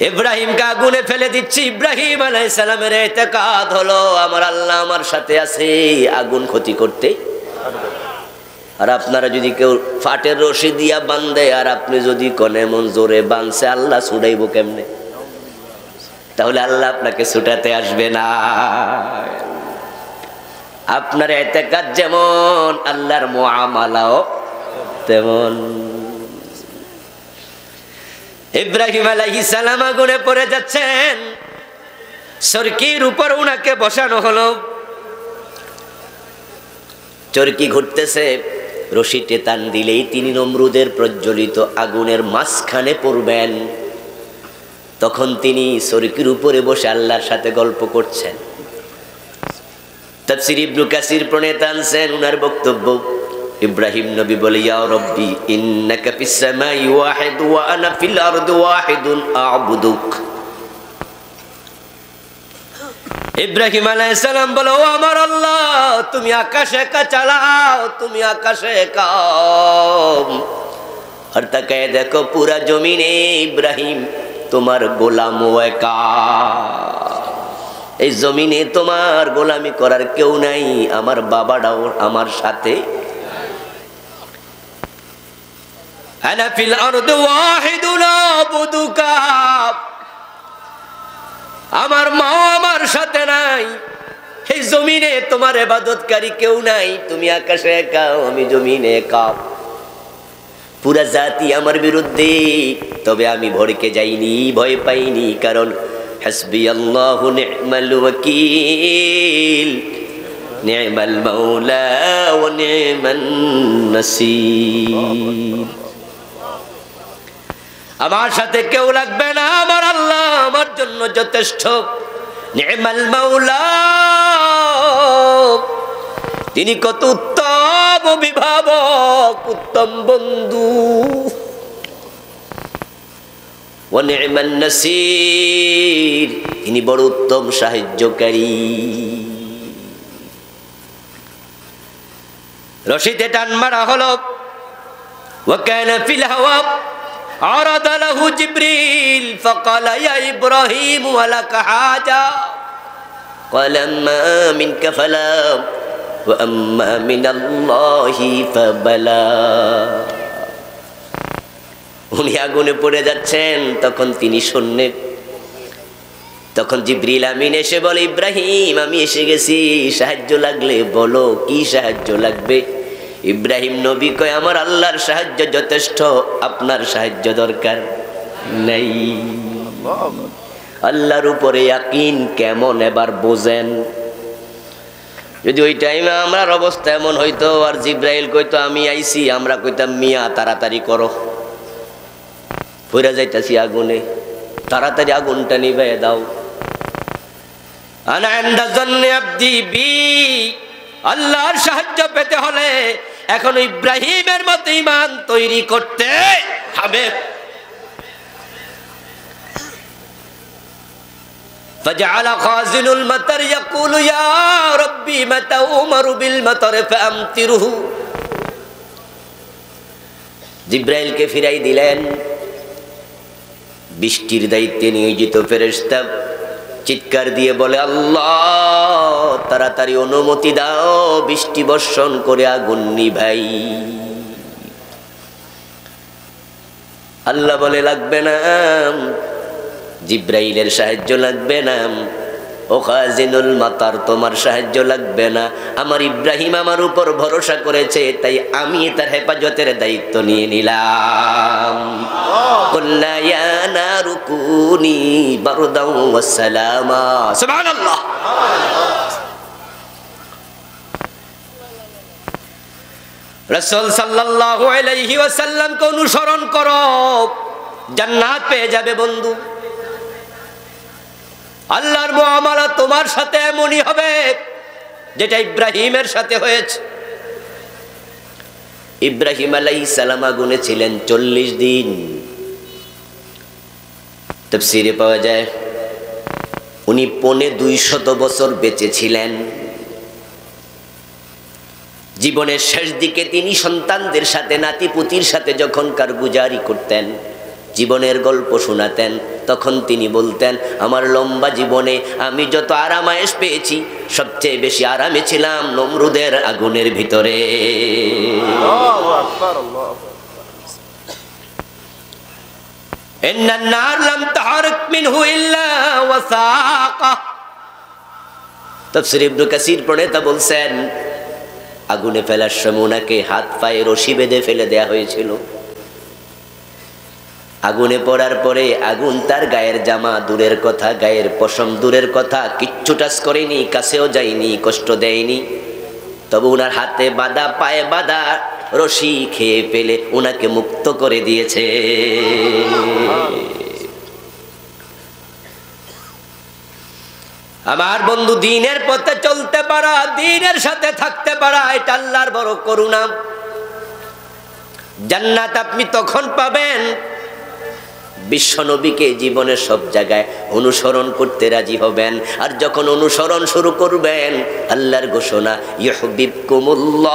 ইব্রাহিমকে আগুনে ফেলে দিচ্ছি। ইব্রাহিম আলাইহিস সালামের ইতিকাদ হলো আমার আল্লাহ আমার সাথে আছে, আগুন ক্ষতি করতে। আর আপনারা যদি কেউ ফাটের রশি দিয়া বাঁধে আর আপনি যদি কোন এমন জোরে বাঁধছে, আল্লাহ ছুটাইব কেমনে? তাহলে আল্লাহ আপনাকে ছুটাতে আসবে না। আপনার ইতিকাদ যেমন, আল্লাহর মুআমালাও তেমন। ইব্রাহিম আলাইহিস সালাম আগুনে পড়ে যাচ্ছেন, চরকির উপর উনাকে বসানো হলো। চরকি ঘুরতেছে, রশিতে টান দিলেই তিনি নমরুদের প্রজ্বলিত আগুনের মাঝখানে পড়বেন। তখন তিনি চরকির উপরে বসে আল্লাহর সাথে গল্প করছেন। তাফসীর ইবনে কাসির প্রণেতা আনছেন, উনার বক্তব্য, ইব্রাহিম নবী বলে, ইয়া রব্বি ইন্নাকা ফিস সামাই ওয়াহিদ ওয়া আনা ফিল আরদি ওয়াহিদুন আ'বুদুক। ইব্রাহিম আলাইহিস সালাম বলে, ও আমার আল্লাহ, তুমি আকাশে একা চালাও, তুমি আকাশে একা। আর তাকায় দেখো পুরা জমিনে ইব্রাহিম তোমার গোলাম ও একা। এই জমিনে তোমার গোলামি করার কেউ নাই, আমার বাবাটাও আমার সাথে। আনা ফিল আরদি ওয়াহিদুন আ'বুদুকা, আমার মা আমার সাথে নাই, এই জমিনে তোমার ইবাদতকারী কেউ নাই, তুমি আকাশে একা, আমি জমিনে একা। পুরা জাতি আমার বিরুদ্ধে, তবে আমি ভড়কে যাইনি, ভয় পাইনি, কারণ হাসবিয়াল্লাহু নি'মাল ওয়াকিল নি'মাল মাওলা ওয়া নি'মান নাসীর। আমার সাথে কেউ লাগবে না, আমার আল্লাহ আমার জন্য যথেষ্ট। নি'মাল মাওলা, তিনি কত উত্তম অভিভাবক, উত্তম বন্ধু। ওয়া নি'মান নাসীর, তিনি বড় উত্তম সাহায্যকারী। রশিদে টান মারা হলো। ওয়া কানা ফিল হাওয়া عرض له جبريل فقال يا إبراهيم ولك حاجة قال ما منك فلا وأما من الله فبلا। উনি আগুনে পড়ে যাচ্ছেন, তখন তিনি শুনলেন। তখন জিবরিল আমিন এসে বলে, ইব্রাহিম আমি এসে গেছি, সাহায্য লাগলে বলো, কি সাহায্য লাগবে? ইব্রাহিম নবী কয়, আমার আল্লাহর সাহায্য যথেষ্ট, আপনার সাহায্য দরকার নাই। আল্লাহর উপরে ইয়াকিন কেমন এবার বোঝেন। যদি ওই টাইমে আমার অবস্থা এমন হইতো আর জিব্রাইল কইতো আমি আইছি, আমরা কইতাম মিয়া তাড়াতাড়ি করো, পড়ে যাইতাছি আগুনে, তাড়াতাড়ি আগুনটা নিভাইয়া দাও। আনা ইনদা যান্নি আবদি বি, আল্লাহর সাহায্য পেতে হলে এখন ইব্রাহিমের মতো ঈমান তৈরি করতে হবে। فجعل خازن المطر يقول يا ربي متى أؤمر بالمطر فأمطره। জিব্রাইলকে ফিরাই দিলেন। বৃষ্টির দায়িত্বে নিয়োজিত ফেরেশতা চিৎকার দিয়ে বলে, আল্লাহ তাড়াতাড়ি অনুমতি দাও, বৃষ্টি বর্ষণ করে আগুন নিভাই। আল্লাহ বলে, লাগবে না, জিব্রাইলের সাহায্য লাগবে না, ও খাজিনুল মাতার তোমার সাহায্য লাগবে না। আমার ইব্রাহিম আমার উপর ভরসা করেছে, তাই আমি তার হেফাজতের দায়িত্ব নিয়ে নিলাম। কুল্লা ইয়া নারু কুনি বারদাও ওয়া সালামা। সুবহানাল্লাহ। রাসূল সাল্লাল্লাহু আলাইহি ওয়াসাল্লাম কে অনুসরণ করো, জান্নাত পেয়ে যাবে বন্ধু। আল্লাহর মুআমালা তোমার সাথে এমনই হবে যেটা ইব্রাহিমের সাথে হয়েছে। ইব্রাহিম আলাইহিস সালাম আগুনে ছিলেন 40 দিন। তাফসীরে পাওয়া যায় উনি 250 বছর বেঁচে ছিলেন। জীবনের শেষ দিকে তিনি সন্তানদের সাথে, নাতিপুতির সাথে যখন কারগুজারি করতেন, জীবনের গল্প শোনাতেন, তখন তিনি বলতেন, আমার লম্বা জীবনে আমি যত আরামায়েশ পেয়েছি, সবচেয়ে বেশি আরামে ছিলাম নমরুদের আগুনের ভিতরে। ইন্নান নার লাম তাহরিক মিনহু ইল্লা ওয়াসাকা। তাফসীর ইবনে কাসির প্রণেতা বলছেন, আগুনে ফেলার সময় ওনাকে হাত পায়ে রশি বেঁধে ফেলে দেয়া হয়েছিল। আগুনে পড়ার পরে আগুন তার গায়ের জামা দূরের কথা, গায়ের পশম দূরের কথা, কিচ্ছু টাচ করেনি, কাছেও যায়নি, কষ্ট দেয়নি। তবে ওনার হাতে বাঁধা, পায়ে বাঁধা রশি খেয়ে ফেলে ওনাকে মুক্ত করে দিয়েছে। আমার বন্ধু, দ্বীনের পথে চলতে পারা, দ্বীনের সাথে থাকতে পারা, এটা আল্লাহর বড় করুণা। জান্নাত আপনি তখন পাবেন বিশ্বনবীকে জীবনের সব জায়গায় অনুসরণ করতে রাজি হবেন। আর যখন অনুসরণ শুরু করবেন, আল্লাহর ঘোষণা, ইউহিব্বুকুমুল্লাহ,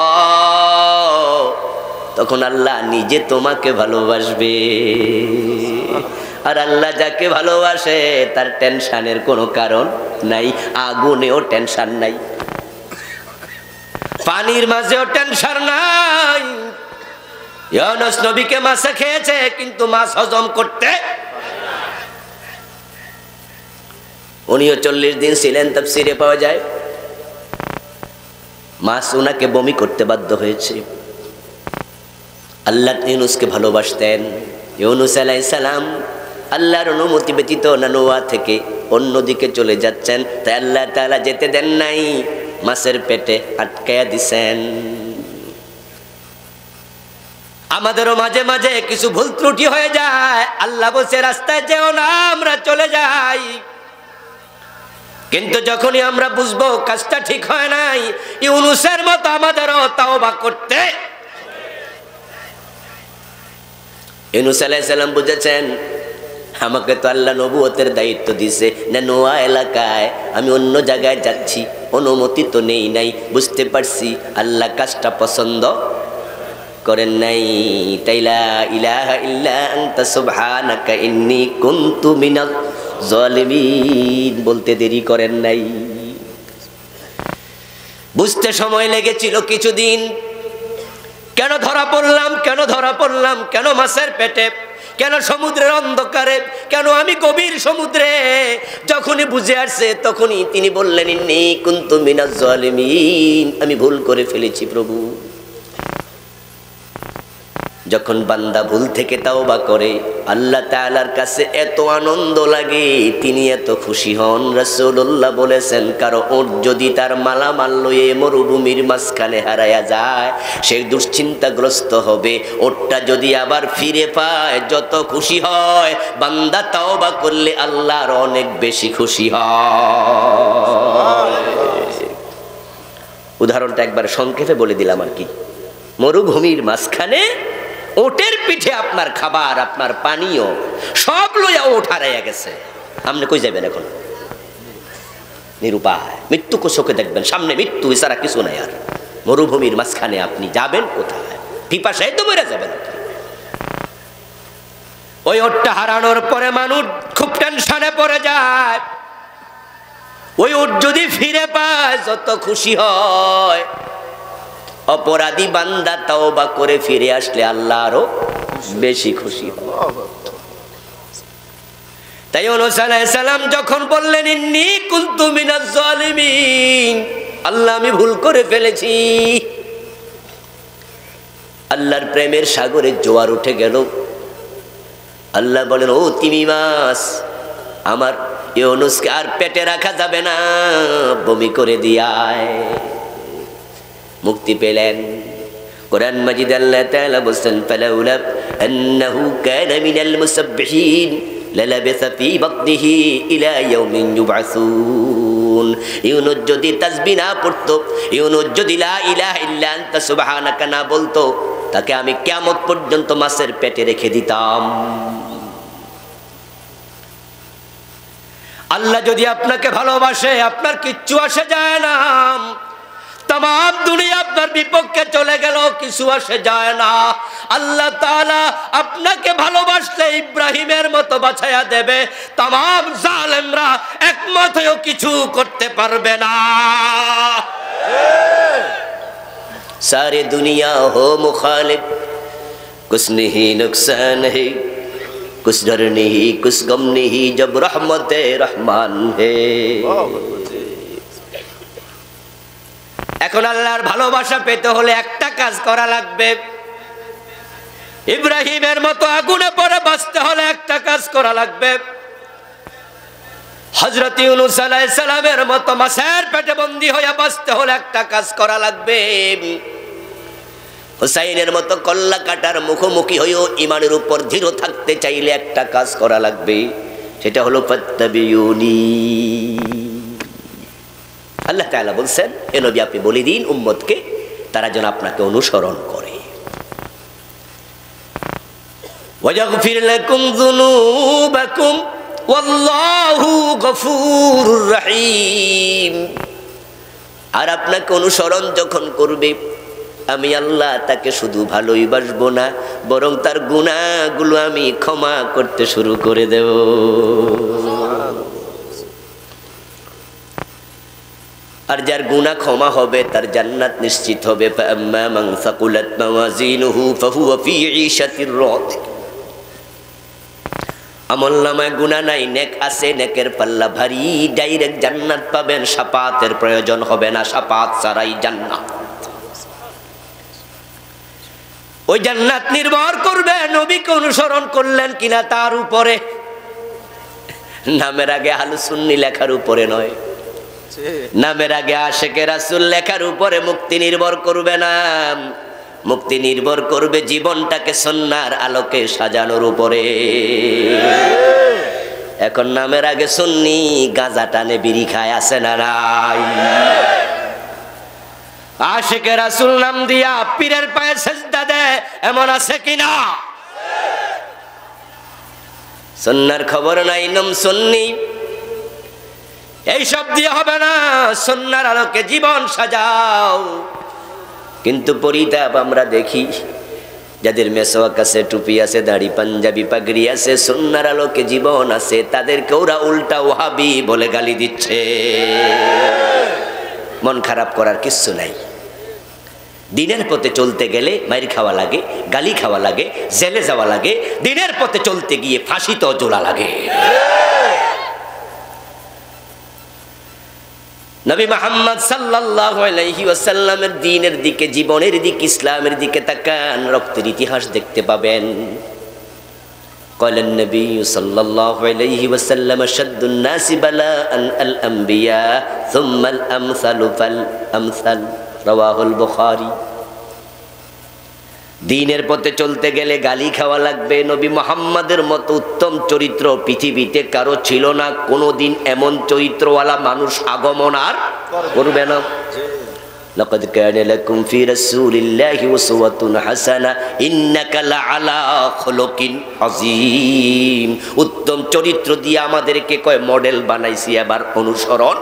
তখন আল্লাহ নিজে তোমাকে ভালোবাসবে। আর আল্লাহ যাকে ভালোবাসে তার টেনশনের কোনো কারণ নাই, আগুনেও টেনশন নাই, পানির মাঝেও টেনশন নাই। ইউনূস নবীকে মাছে খেয়েছে, কিন্তু মাছ হজম করতে, উনিও 40 দিন ছিলেন, তাফসীরে পাওয়া যায়। মাছ ওনাকে বমি করতে বাধ্য হয়েছে। আল্লাহ ইউনূসকে ভালোবাসতেন। ইউনূস আলাইহিস সালাম আল্লাহর অনুমতি ব্যতীত নানুয়া থেকে অন্যদিকে চলে যাচ্ছেন, তাই আল্লাহ তাআলা যেতে দেন নাই, মাছের পেটে আটকায়া দিছেন। আমাদেরও মাঝে মাঝে কিছু ভুল ত্রুটি হয়ে যায়, আল্লাহ বলছে রাস্তায় যেও না, আমরা চলে যাই। কিন্তু যখনই আমরা বুঝবো কাজটা ঠিক হয় নাই, ইউনূসের মতো আমাদেরও তাওবা করতে। ইউনূস আলাইহিস সালাম বুঝেছেন, আমাকে তো আল্লাহ নবুয়তের দায়িত্ব দিছে, নানুয়া এলাকায় আমি অন্য জায়গায় যাচ্ছি, অনুমতি তো নেই নাই। বুঝতে পারছি আল্লাহ কাজটা পছন্দ করেন নাই। তাই লা ইলাহা ইল্লা আনতা সুবহানাকা ইন্নী কুনতু মিনাজ জালিমিন বলতে দেরি করেন নাই। বুঝতে সময় লেগেছিল কিছুদিন। কেন ধরা পড়লাম, কেন ধরা পড়লাম, কেন মাছের পেটে, কেন সমুদ্রের অন্ধকারে, কেন আমি গভীর সমুদ্রে? যখনই বুঝে আসছে তখনই তিনি বললেন, ইন্নী কুনতু মিনাজ জালিমিন, আমি ভুল করে ফেলেছি প্রভু। যখন বান্দা ভুল থেকে তাওবা করে, আল্লাহ তাআলার কাছে এত আনন্দ লাগে, তিনি এত খুশি হন। রাসূলুল্লাহ বলেছেন, কারো ওট যদি তার মালামাল লয়ে মরুভূমির মাঝখানে হারায়া যায়, সে দুশ্চিন্তাগ্রস্ত হবে। ওটটা যদি আবার ফিরে পায়, যত খুশি হয়। বান্দা তাওবা করলে আল্লাহর অনেক বেশি খুশি হয়। উদাহরণটা একবার সংক্ষেপে বলে দিলাম আর কি। মরুভূমির মাঝখানে ওটের পিঠে আপনার খাবার, আপনার পানীয় সব লইয়া ওঠ হারাইয়া গেছে। আপনি কই যাবেন এখন? নিরুপায়, মৃত্যুকে চোখে দেখবেন, সামনে মৃত্যু এছাড়া কিছু নাই। আর মরুভূমির মাঝখানে আপনি যাবেন কোথায়? পিপাসায় তো মরে যাবেন আপনি। ওই ওটটা হারানোর পরে মানুষ খুব টেনশনে পড়ে যায়। ওই ওট যদি ফিরে পায়, যত খুশি হয়। অপরাধী বান্দা তাওবা করে ফিরে আসলে আল্লাহ আরো বেশি খুশি হয়। তাই ইউনূস আলাইহিস সালাম যখন বললেন, ইন্নী কুনতু মিনাজ জালিমিন, আল্লাহ আমি ভুল করে ফেলেছি, আল্লাহর প্রেমের সাগরে জোয়ার উঠে গেল। আল্লাহ বলেন, ও তিমি মাছ, আমার ইউনূসকে আর পেটে রাখা যাবে না, বমি করে দিয়ায়। মুক্তি পেলেন। কোরআন মাজিদ আল্লাহ তাআলা বলেন, ফালাউলা আন্নাহু কানা মিনাল মুসাব্বিহিন লালাবিসা ফি বাতনিহি ইলা ইয়াউমিন ইউবআসুন। ইউনূস যদি তাসবিহ না পড়তো, ইউনূস যদি লা ইলাহা ইল্লা আনতা সুবহানাকা না বলতো, তাকে আমি কিয়ামত পর্যন্ত মাছের পেটে রেখে দিতাম। আল্লাহ যদি আপনাকে ভালোবাসে, আপনার কিচ্ছু আসে যায় না। तमाम दुनिया আপনার বিপক্ষে চলে গেল, কিছু আসে যায় না। আল্লাহ তাআলা আপনাকে ভালোবাসলে ইব্রাহিমের মতো বাঁচায়া দেবে, तमाम জালেমরা একমত হয়েও কিছু করতে পারবে না। सारे दुनिया हो मुखालिफ, कुछ नहीं नुकसान है, कुछ डर नहीं कुछ गम नहीं, जब रहमत रहमान है। এখন আল্লাহর ভালোবাসা পেতে হলে একটা কাজ করা লাগবে। ইব্রাহিমের মতো আগুনে পড়ে বাঁচতে হলে একটা কাজ করা লাগবে। হযরত ইউনূস আলাইহিস সালামের মতো মাছের পেটে বন্দী হয়ে বাঁচতে হলে একটা কাজ করা লাগবে। হুসাইনের মতো কল্লা কাটার মুখোমুখি হয়েও ইমানের উপর দৃঢ় থাকতে চাইলে একটা কাজ করা লাগবে, সেটা হলো ফাত্তাবিউনি। আল্লাহ তাআলা বলছেন, হে নবী আপনি বলে দিন উম্মতকে তারা যেন আপনাকে অনুসরণ করে। ওয়ায়াগফির লাকুম যুনুবাকুম ওয়াল্লাহু গফুরুর রহিম। আর আপনাকে অনুসরণ যখন করবে আমি আল্লাহ তাকে শুধু ভালোই বাসবো না, বরং তার গুনাহগুলো আমি ক্ষমা করতে শুরু করে দেব। আর যার গুনাহ ক্ষমা হবে তার জান্নাত নিশ্চিত হবে। ফাআম্মা মান সাকুলাত মাওয়াজিনুহু ফাহুয়া ফি ঈশাতির রাদিয়া। আমলনামায় গুনাহ নাই, নেক আছে, নেকের পাল্লা ভারী, ডাইরেক্ট জান্নাত পাবেন, শাফাতের প্রয়োজন হবে না, শাফাত ছাড়াই জান্নাত। ওই জান্নাত নির্ভর করবে নবীকে অনুসরণ করলেন কিনা তার উপরে, নামের আগে আহলে সুন্নি লেখার উপরে নয়, নামের আগে আশিকে রাসূল লেখার উপরে মুক্তি নির্ভর করবে না। মুক্তি নির্ভর করবে জীবনটাকে সুন্নাহর আলোকে সাজানোর উপরে। এখন নামের আগে সুন্নি, গাঁজা টানে বিড়ি খায়, আছে না নাই? আশিকে রাসূল নাম দিয়া পীরের পায়ে সেজদা দেয়, এমন আছে কিনা? সুন্নাহর খবর নাই, নাম সুন্নি। এইসব দিয়ে হবে না, সুন্নাহর আলোকে জীবন সাজাও। কিন্তু পরিতাপ আমরা দেখি যাদের মেসওয়াক আছে, টুপি আছে, দাড়ি পাঞ্জাবি পাগড়ি আছে, সুন্নাহর আলোকে জীবন আছে, তাদেরকে ওরা উল্টা ওহাবি বলে গালি দিচ্ছে। মন খারাপ করার কিচ্ছু নাই। দিনের পথে চলতে গেলে মাইর খাওয়া লাগে, গালি খাওয়া লাগে, জেলে যাওয়া লাগে, দিনের পথে চলতে গিয়ে ফাঁসিতেও ঝোলা লাগে। নবী মুহাম্মদ সাল্লাল্লাহু আলাইহি ওয়াসাল্লামের দ্বীনের দিকে, জীবনের দিকে, ইসলামের দিকে তাকান, রক্তের ইতিহাস দেখতে পাবেন। قال النبي صلى الله عليه وسلم شد الناس بلاء الأنبياء ثم الأمثل فالأمثل رواه البخاري। দ্বীনের পথে চলতে গেলে গালি খাওয়া লাগবে। নবী মুহাম্মাদের মতো উত্তম চরিত্র পৃথিবীতে কারো ছিল না, কোনোদিন এমন চরিত্রওয়ালা মানুষ আগমন আর করবে না। لقد كان لكم في رسول الله أسوة حسنة إنك لعلى خلق عظيم। উত্তম চরিত্র দিয়ে আমাদেরকে কয় মডেল বানাইছি, এবার অনুসরণ।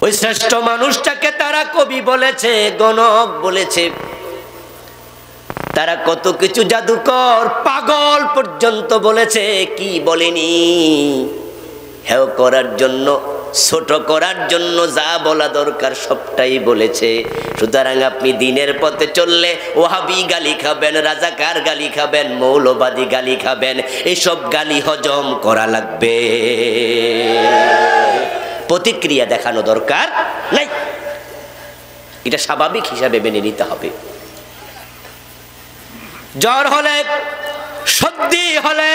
ওই শ্রেষ্ঠ মানুষটাকে তারা কবি বলেছে, গণক বলেছে, তারা কত কিছু, জাদুকর, পাগল পর্যন্ত বলেছে। কি বলেনি? হেয় করার জন্য, ছোট করার জন্য যা বলা দরকার সবটাই বলেছে। সুতরাং আপনি দ্বীনের পথে চললে ওহাবি গালি খাবেন, রাজাকার গালি খাবেন, মৌলবাদী গালি খাবেন, এসব গালি হজম করা লাগবে। প্রতিক্রিয়া দেখানো দরকার নাই, এটা স্বাভাবিক হিসাবে মেনে নিতে হবে। জ্বর হলে, সর্দি হলে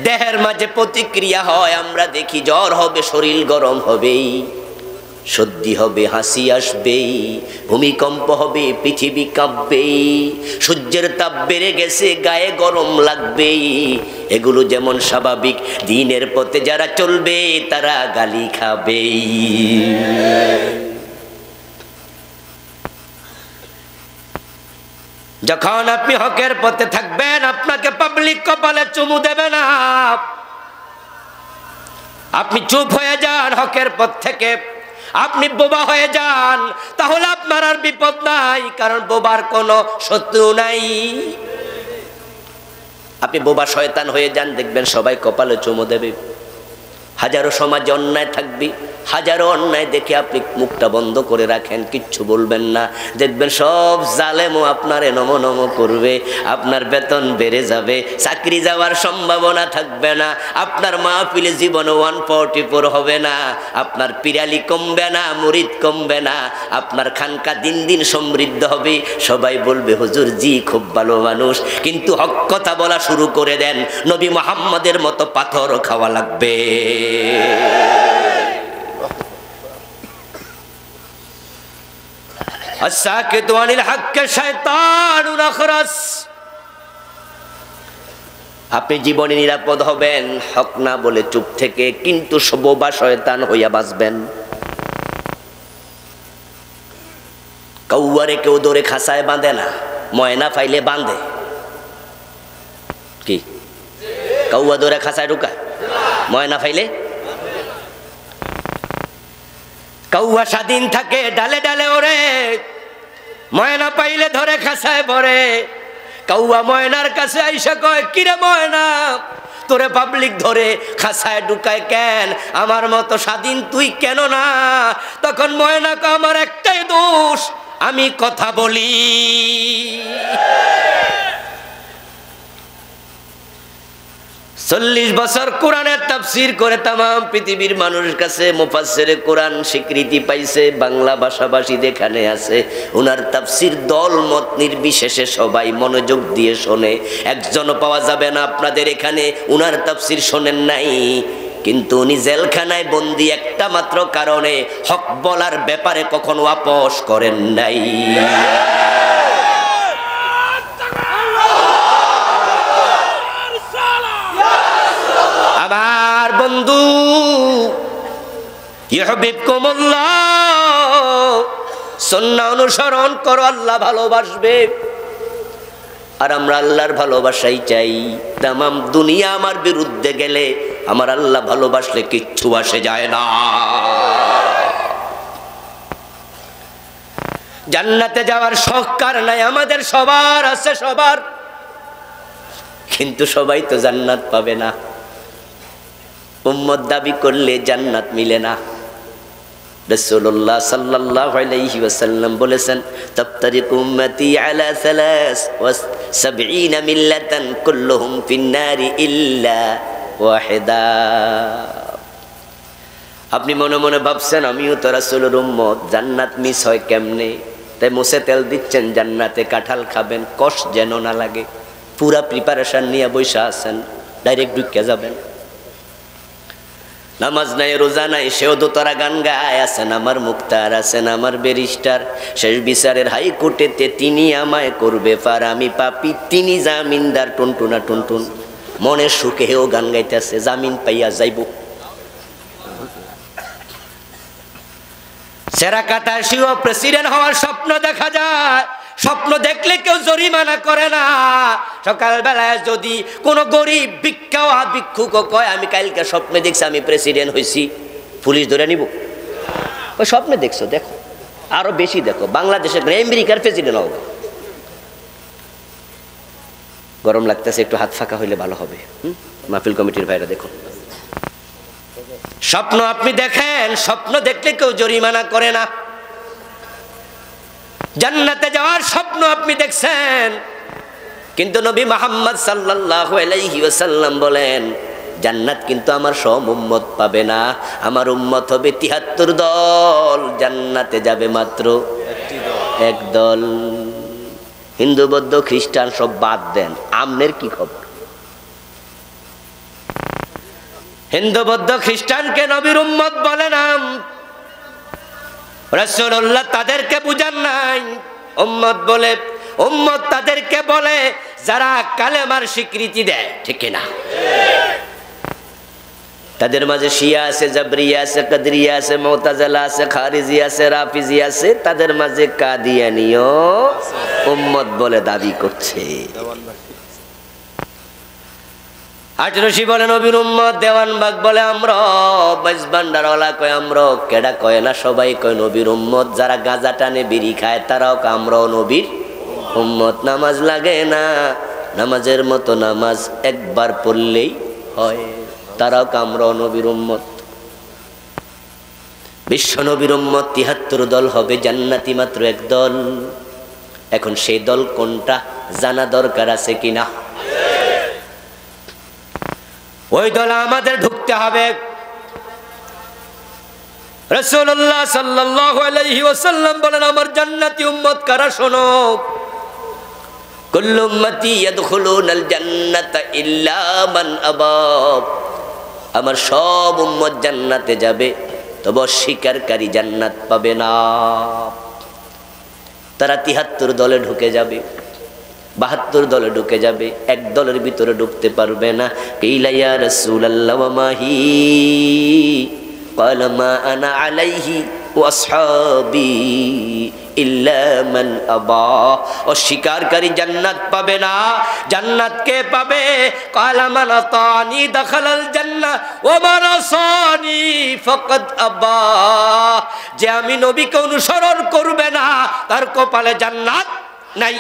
দেহের মাঝে প্রতিক্রিয়া হয়। আমরা দেখি জ্বর হবে, শরীর গরম হবেই, সর্দি হবে, হাসি আসবেই, ভূমিকম্প হবে, পৃথিবী কাঁপবেই, সূর্যের তাপ বেড়ে গেছে, গায়ে গরম লাগবেই। এগুলো যেমন স্বাভাবিক, দ্বীনের পথে যারা চলবে তারা গালি খাবেই। যখন আপনি হকের পথে থাকবেন আপনাকে পাবলিক কপালে চুমু দেবে না। আপনি চুপ হয়ে যান হকের পথ থেকে, আপনি বোবা হয়ে যান, তাহলে আপনার আর বিপদ নাই, কারণ বোবার কোনো শত্রু নাই। আপনি বোবা শয়তান হয়ে যান, দেখবেন সবাই কপালে চুমো দেবে। হাজারো সমাজে অন্যায় থাকবে, হাজারো অন্যায় দেখে আপনি মুখটা বন্ধ করে রাখেন, কিচ্ছু বলবেন না, দেখবেন সব জালেমও আপনারে নমো নমো করবে, আপনার বেতন বেড়ে যাবে, চাকরি যাওয়ার সম্ভাবনা থাকবে না, আপনার মাহফিলে জীবনে 144 হবে না, আপনার পিরালি কমবে না, মুরিদ কমবে না, আপনার খানকা দিন দিন সমৃদ্ধ হবে। সবাই বলবে হুজুর জি খুব ভালো মানুষ, কিন্তু হক কথা বলা শুরু করে দেন, নবী মুহাম্মদের মতো পাথর খাওয়া লাগবে। আস-সাকিতু আনিল হক শায়তানুন আখরাস। আপনি জীবনে নিরাপদ হবেন হক না বলে চুপ থেকে, কিন্তু বোবা শয়তান হইয়া বাঁচবেন। কাউয়ারে কেউ ধরে খাসায় বাঁধে না, ময়না ফাইলে বাঁধে। কি কাউয়া ধরে খাসায় ঢুকায়, ময়না ফাইলে? কাউয়া স্বাধীন থাকে, ডালে ডালে ওরে, ময়না পাইলে ধরে খাসায় ভরে। কাউয়া ময়নার কাছে আইসা কয় কিরে ময়না, তোরে পাবলিক ধরে খাসায় ঢুকায় কেন, আমার মতো স্বাধীন তুই কেন না? তখন ময়না কয় আমার একটাই দোষ, আমি কথা বলি। 40 বছর কোরআনের তাফসীর করে তামাম পৃথিবীর মানুষের কাছে মুফাসসিরে কোরআন স্বীকৃতি পাইছে, বাংলা ভাষাভাষী যেখানে আছে ওনার তাফসীর দল মত নির্বিশেষে সবাই মনোযোগ দিয়ে শোনে। একজনও পাওয়া যাবে না আপনাদের এখানে ওনার তাফসীর শোনেন নাই, কিন্তু উনি জেলখানায় বন্দী একটা মাত্র কারণে হক বলার ব্যাপারে কখনো আপোষ করেন নাই। আমার বন্ধু ইউহিব্বুকুমুল্লাহ, সুন্নাহ অনুসরণ করো, আল্লাহ ভালোবাসবে। আর আমরা আল্লাহর ভালোবাসাই চাই। তামাম দুনিয়া আমার বিরুদ্ধে গেলে আমার আল্লাহ ভালোবাসলে কিচ্ছু আসে যায় না। জান্নাতে যাওয়ার শখ কার নাই? আমাদের সবার আছে, সবার, কিন্তু সবাই তো জান্নাত পাবে না। উম্মত দাবি করলে জান্নাত মিলে না। রাসূলুল্লাহ সাল্লাল্লাহু আলাইহি ওয়াসাল্লাম বলেছেন তাফতারিকু উম্মতি আলা 73 মিল্লাতান কুল্লুহুম ফিন-নারি ইল্লা ওয়াহিদা। আপনি মনে মনে ভাবছেন আমিও তো রাসূলের উম্মত, জান্নাত মিস হয় কেমনে? তাই মুছে তেল দিচ্ছেন, জান্নাতে কাঁঠাল খাবেন, কষ্ট যেন না লাগে। পুরা প্রিপারেশন নিয়ে বসে আছেন, ডাইরেক্ট ঢুকে যাবেন। নামাজ নাই, রোজা নাই, সেও দোতারা গান গায়। আছেন আমার মুক্তার, আছেন আমার ব্যারিস্টার, শেষ বিচারের হাইকোর্টেতে তিনি আমায় করবে পার, আমি পাপি তিনি জামিনদার। টুনটুনা টুনটুন মনের সুখে হেও গান গাইতেছে, জামিন পাইয়া যাইব। সেরা কাটার সিও প্রেসিডেন্ট হওয়ার স্বপ্ন দেখা যায়, স্বপ্ন দেখলে কেউ জরিমানা করে না। সকালবেলায় যদি কোনো গরিব ভিক্ষুক কয় আমি কালকে স্বপ্নে দেখছি আমি প্রেসিডেন্ট হয়েছি, পুলিশ ধরে নিব? ওই স্বপ্নে দেখছো, দেখো আরো বেশি দেখো, বাংলাদেশের আমেরিকার প্রেসিডেন্ট হবে। গরম লাগতেছে, একটু হাত ফাঁকা হইলে ভালো হবে। মাহফিল কমিটির ভাইরা দেখুন, স্বপ্ন আপনি দেখেন, স্বপ্ন দেখলে কেউ জরিমানা করে না। জান্নাতে যাওয়ার স্বপ্ন আপনি দেখছেন, কিন্তু নবী মুহাম্মদ সাল্লাল্লাহু আলাইহি ওয়াসাল্লাম বলেন জান্নাত কিন্তু আমার সব উম্মত পাবে না, আমার উম্মত হবে ৭৩ দল, জান্নাতে যাবে মাত্র এক দল। হিন্দু বৌদ্ধ খ্রিস্টান সব বাদ দেন, আমনের কি খবর? হিন্দু বৌদ্ধ খ্রিস্টানকে নবীর উম্মত বলে না, রাসূলুল্লাহ তাদেরকে বুঝান নাই। উম্মত বলে, উম্মত তাদেরকে বলে যারা কালেমার স্বীকৃতি দেয়, ঠিক না? তাদের মাঝে শিয়া আছে, জাবরিয়া আছে, কাদরিয়া আছে, মুতাজিলা আছে, খারিজি আছে, রাফিজি আছে, তাদের মাঝে কাদিয়ানীয় উম্মত বলে দাবি করছে। আটরশি বলে নবীর উম্মত, দেওয়ানবাগ বলে আমরা, বাইশ ভান্ডারওয়ালা কয় আমরা, কেডা কয় না সবাই কয় নবীর উম্মত। যারা গাঁজা টানে বিড়ি খায় তারাও আমরাও নবীর উম্মত। নামাজ লাগে না, নামাজের মতো নামাজ একবার পড়লেই হয়, তারাও আমরাও নবীর উম্মত। বিশ্ব নবীর উম্মত ৭৩ দল হবে, জান্নাতি মাত্র এক দল। এখন সেই দল কোনটা জানা দরকার আছে কিনা? ওই দলে আমাদের ঢুকতে হবে। রাসূলুল্লাহ সাল্লাল্লাহু আলাইহি ওয়াসাল্লাম বলেন, আমার জান্নাতি উম্মত কারা শোনো, কুল্লু উম্মতি ইয়াদখুলুনাল জান্নাতা ইল্লা মান আবা। আমার সব উম্মত জান্নাতে যাবে, তবে অস্বীকারী জান্নাত পাবে না। তারা ৭৩ দলে ঢুকে যাবে, ৭২ দলে ঢুকে যাবে, এক দলের ভিতরে ঢুকতে পারবে না। কিলা ইয়া রাসূলুল্লাহ ওয়া মাহি, ক্বালা মা আনা আলাইহি ওয়া আসহাবি ইল্লা মান আবা। অস্বীকারী জান্নাত পাবে না। জান্নাত কে পাবে? ক্বালা মান আতানি দাখালাল জান্নাহ ওয়া মান আসানি ফাকাদ আবা। যে আমি নবীকে অনুসরণ করবে না তার কপালে জান্নাত নাই।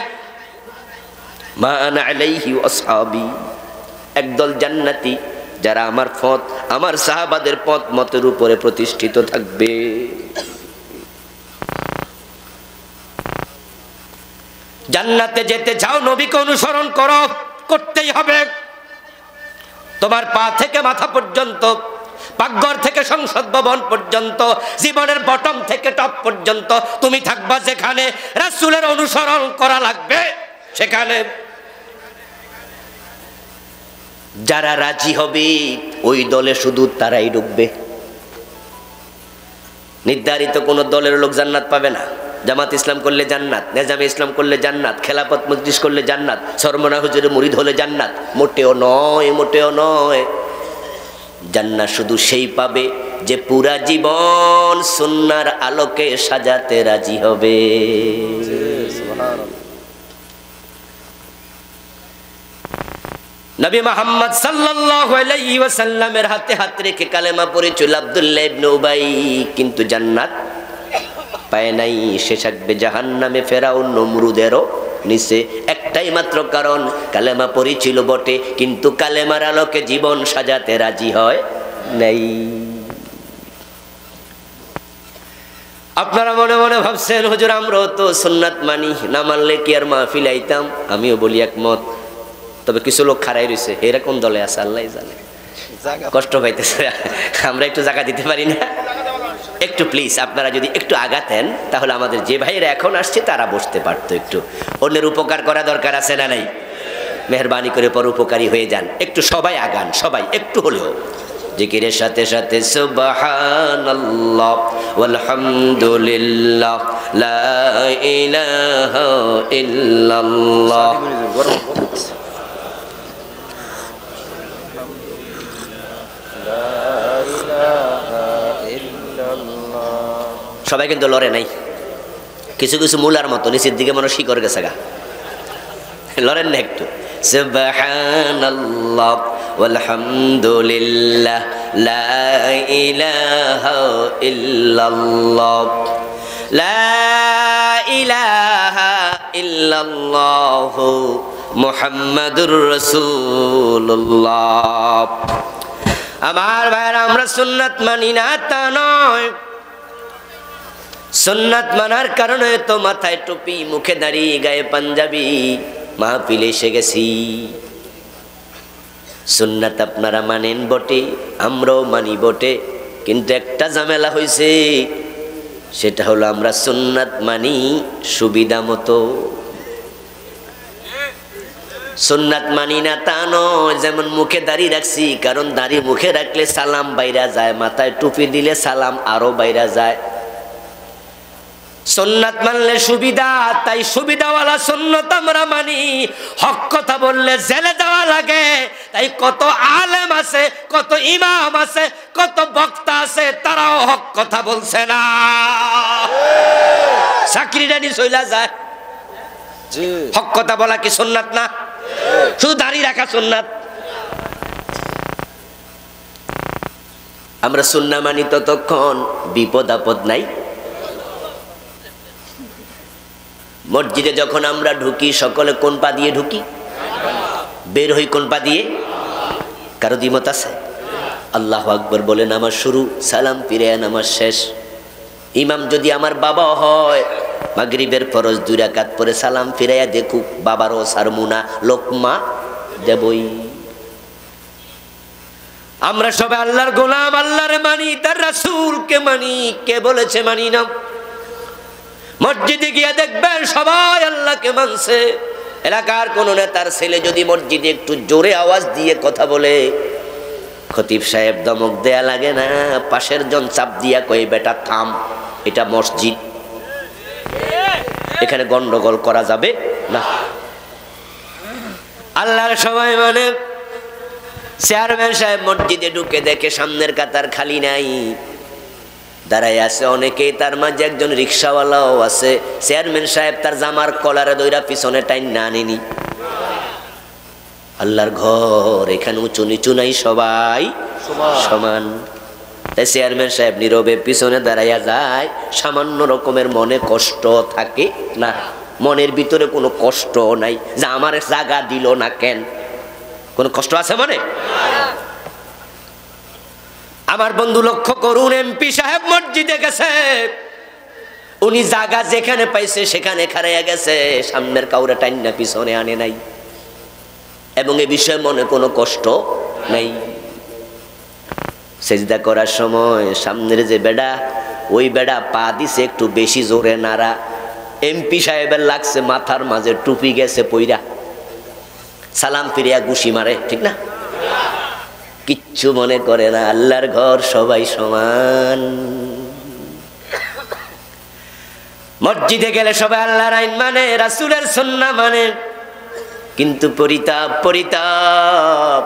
মা আনা আলাইহি ওয়া আসহাবি, একদল জান্নাতি যারা আমার পথ, আমার সাহাবাদের পথ মতের উপরে প্রতিষ্ঠিত থাকবে। জান্নাতে যেতে চাও, নবীকে অনুসরণ করো, করতেই হবে। তোমার পা থেকে মাথা পর্যন্ত, পাকঘর থেকে সংসদ ভবন পর্যন্ত, জীবনের বটম থেকে টপ পর্যন্ত তুমি থাকবা যেখানে রাসূলের অনুসরণ করা লাগবে সেখানে। যারা রাজি হবে ওই দলে শুধু তারাই ঢুকবে। নির্ধারিত কোন দলের লোক জান্নাত পাবে না। জামাত ইসলাম করলে জান্নাত, নেজামে ইসলাম করলে জান্নাত, খেলাফত মজলিস করলে জান্নাত, সরমনা হুজুরের মুরিদ হলে জান্নাত, মোটেও নয়, মোটেও নয়। জান্নাত শুধু সেই পাবে যে পুরা জীবন সুন্নাহর আলোকে সাজাতে রাজি হবে। নবী মুহাম্মদ সাল্লাল্লাহু আলাইহি ওয়াসাল্লামের হাতে হাত রেখে কালেমা পড়েছিল আব্দুল্লাহ ইবনে উবাই, কিন্তু জান্নাত পায় নাই। সে থাকবে জাহান্নামে, ফেরাউন নমরুদেরও নিচে। একটাই মাত্র কারণ, কালেমা পড়েছিল বটে কিন্তু কালেমার আলোকে জীবন সাজাতে রাজি হয় নাই। আপনারা মনে মনে ভাবছেন হুজুর আমরাও তো সুন্নাত মানি, না মানলে কি আর মাহফিল আইতাম? আমিও বলি একমত, তবে কিছু লোক খাড়াই রয়েছে, এরা কোন দলে আছে আল্লাহ জানে, কষ্ট পাইতেছে। আমরা একটু জায়গা দিতে পারি না? একটু প্লিজ আপনারা যদি একটু আগাতেন তাহলে আমাদের যে ভাইয়েরা এখন আসছে তারা বসতে পারতো। একটু অন্যের উপকার করা দরকার আছে না নাই? মেহরবানি করে পরোপকারী হয়ে যান, একটু সবাই আগান, সবাই একটু হলেও। জিকিরের সাথে সাথে সুবহানাল্লাহ ওয়ালহামদুলিল্লাহ লা ইলাহা ইল্লাল্লাহ। সবাই কিন্তু লড়ে নাই, কিছু কিছু মূলার মতো নিচের দিকে মনে শিকড় গেছে গা, লড়েন না একটু। সুবহানাল্লাহ ওয়ালহামদুলিল্লাহ লা ইলাহা ইল্লাল্লাহ লা ইলাহা ইল্লাল্লাহ মুহাম্মাদুর রাসূলুল্লাহ। আমার ভাইরা, আমরা সুন্নাত মানি না তা নয়। সুন্নাত মানার কারণে তো মাথায় টুপি, মুখে দাড়ি, গায়ে পাঞ্জাবি, মাহফিলে এসে গেছি। সুন্নাত আপনারা মানেন বটে, আমরাও মানি বটে, কিন্তু একটা ঝামেলা হয়েছে, সেটা হলো আমরা সুন্নাত মানি সুবিধা মতো। সুন্নাত মানি না তা নয়, যেমন মুখে দাড়ি রাখছি, কারণ দাড়ি মুখে রাখলে সালাম বাইরা যায়, মাথায় টুপি দিলে সালাম আরো বাইরা যায়। সুন্নাত মানলে সুবিধা, তাই সুবিধাওয়ালা সুন্নাত আমরা মানি। হক কথা বললে জেলে যাওয়া লাগে, তাই কত আলেম আছে, কত ইমাম আছে, কত বক্তা আছে, তারাও হক কথা বলছে না, চাকরিটা নি চইলা যায়। হক কথা বলা কি সুন্নাত না? শুধু দাড়ি রাখা সুন্নাত? আমরা সুন্নাহ মানি ততক্ষণ বিপদ আপদ নাই। মসজিদে যখন আমরা ঢুকি সকলে কোন পা দিয়ে ঢুকি? বের হই কোন পা দিয়ে? কারো দ্বিমত আছে? আল্লাহু আকবার বলে নামাজ শুরু, সালাম ফিরে নামাজ শেষ। ইমাম যদি আমার বাবা হয়, মাগরিবের ফরজ 2 রাকাত পরে সালাম ফিরাইয়া দেখুক, বাবারও সারমুনা, লোকমা দেবই। আমরা সবাই আল্লাহর গোলাম, আল্লাহরে মানি, তার রাসূলকে মানি। কে বলেছে মানি না? মসজিদে গিয়ে দেখবেন সবাই আল্লাহকে মানছে। এলাকার কোন নেতার ছেলে যদি মসজিদে একটু জোরে আওয়াজ দিয়ে কথা বলে, খতিব সাহেব দমক দেয়া লাগে না, পাশের জন চাপ দিয়া কই বেটা থাম, এটা মসজিদ, এখানে গন্ডগোল করা যাবে না। আল্লাহর সবাই মানে চেয়ারম্যান সাহেব মসজিদে ঢুকে দেখে সামনের কাতার খালি নাই, দাঁড়াই আছে অনেকেই, তার মাঝে একজন রিক্সাওয়ালাও আছে। চেয়ারম্যান সাহেব তার জামার কলারে দইরা পিছনে টাইন না আনেনি। আল্লাহর ঘর, এখানে উঁচু নিচু নাই, সবাই সমান। তাই চেয়ারম্যান সাহেব নীরবে পিছনে দাঁড়াইয়া যায়। সামান্য রকমের মনে কষ্ট থাকে না, মনের ভিতরে কোনো কষ্ট নাই যে আমার জায়গা দিল না কেন, কোনো কষ্ট আছে মনে? আমার বন্ধু লক্ষ্য করুন, এমপি সাহেব মসজিদে গেছে, উনি জায়গা যেখানে পাইছে সেখানে খাড়াইয়া গেছে, সামনের কাউরে টাইন না পিছনে আনে নাই, এবং এ বিষয়ে মনে কোনো কষ্ট নাই। সেজদা করার সময় সামনের যে বেড়া, ওই বেড়া পা দিছে একটু বেশি জোরে নাড়া, এমপি সাহেবের লাগছে মাথার মাঝে টুপি গেছে পইরা, সালাম ফিরিয়া ঘুষি মারে, ঠিক না? কিচ্ছু মনে করে না। আল্লাহর ঘর, সবাই সমান। মসজিদে গেলে সবাই আল্লাহর আইন মানে, রাসূলের সুন্নাহ মানে। কিন্তু পরিতাপ, পরিতাপ,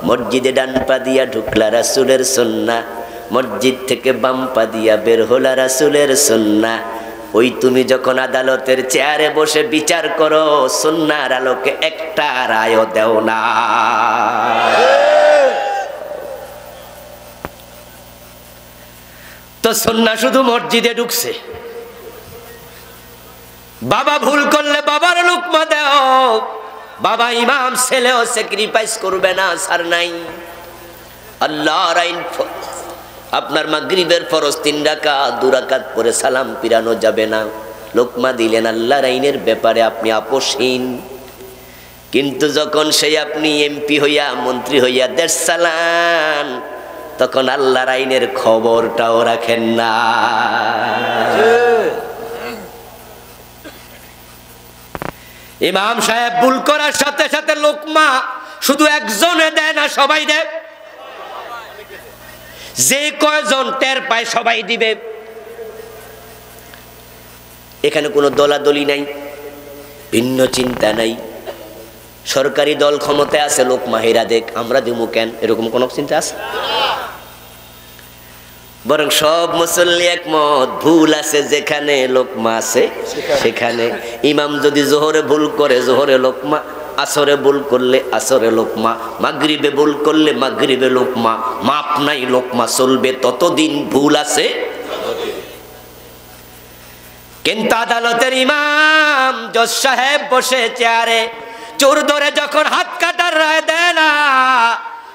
মসজিদে ডান পা দিয়া ঢুকলা রাসূলের সুন্নাহ, মসজিদ থেকে বাম পা দিয়া বের হলা রাসূলের সুন্নাহ। ওই তুমি যখন আদালতের চেয়ারে বসে বিচার করো, সুন্নাহর আলোকে একটা রায়ও দেও না। তো সুন্নাহ শুধু মসজিদে ঢুকছে। বাবা ভুল করলে বাবার লুকমা দাও, বাবা ইমাম, ছেলেও স্যাক্রিফাইস করবে না, ছাড় নাই। আল্লাহর আইন, আপনার মাগরিবের ফরজ 3 রাকাত 2 রাকাত পরে সালাম ফিরানো যাবে না। লোকমা দিলেন, আল্লাহর আইনের ব্যাপারে আপনি আপোষহীন। কিন্তু যখন সেই আপনি এমপি হইয়া, মন্ত্রী হইয়া দেশ চালান, তখন আল্লাহর আইনের খবরটাও রাখেন না। ইমাম সাহেব ভুল করার সাথে সাথে লোকমা শুধু একজনে দেয় না, সবাই দেয়। যে কয়জন টের পায় সবাই দিবে। এখানে কোনো দলাদলি নাই, ভিন্ন চিন্তা নাই। সরকারি দল ক্ষমতায় আছে, লোকমা হেরা দেখ, আমরা দিমু কেন, এরকম কোন চিন্তা আছে? বরং সব মুসল্লি একমত, ভুল আছে যেখানে, লোকমা আছে সেখানে। ইমাম যদি জোহরে ভুল করে জোহরে লোকমা, আসরে ভুল করলে আসরে লোকমা, মাগরিবে ভুল করলে মাগরিবে লোকমা, মাপ নাই, লোকমা চলবে ততদিন ভুল আছে। কিন্তু আদালতের ইমাম জজ সাহেব বসে চেয়ারে, চোর ধরে যখন হাত কাটার রায় দেয় না,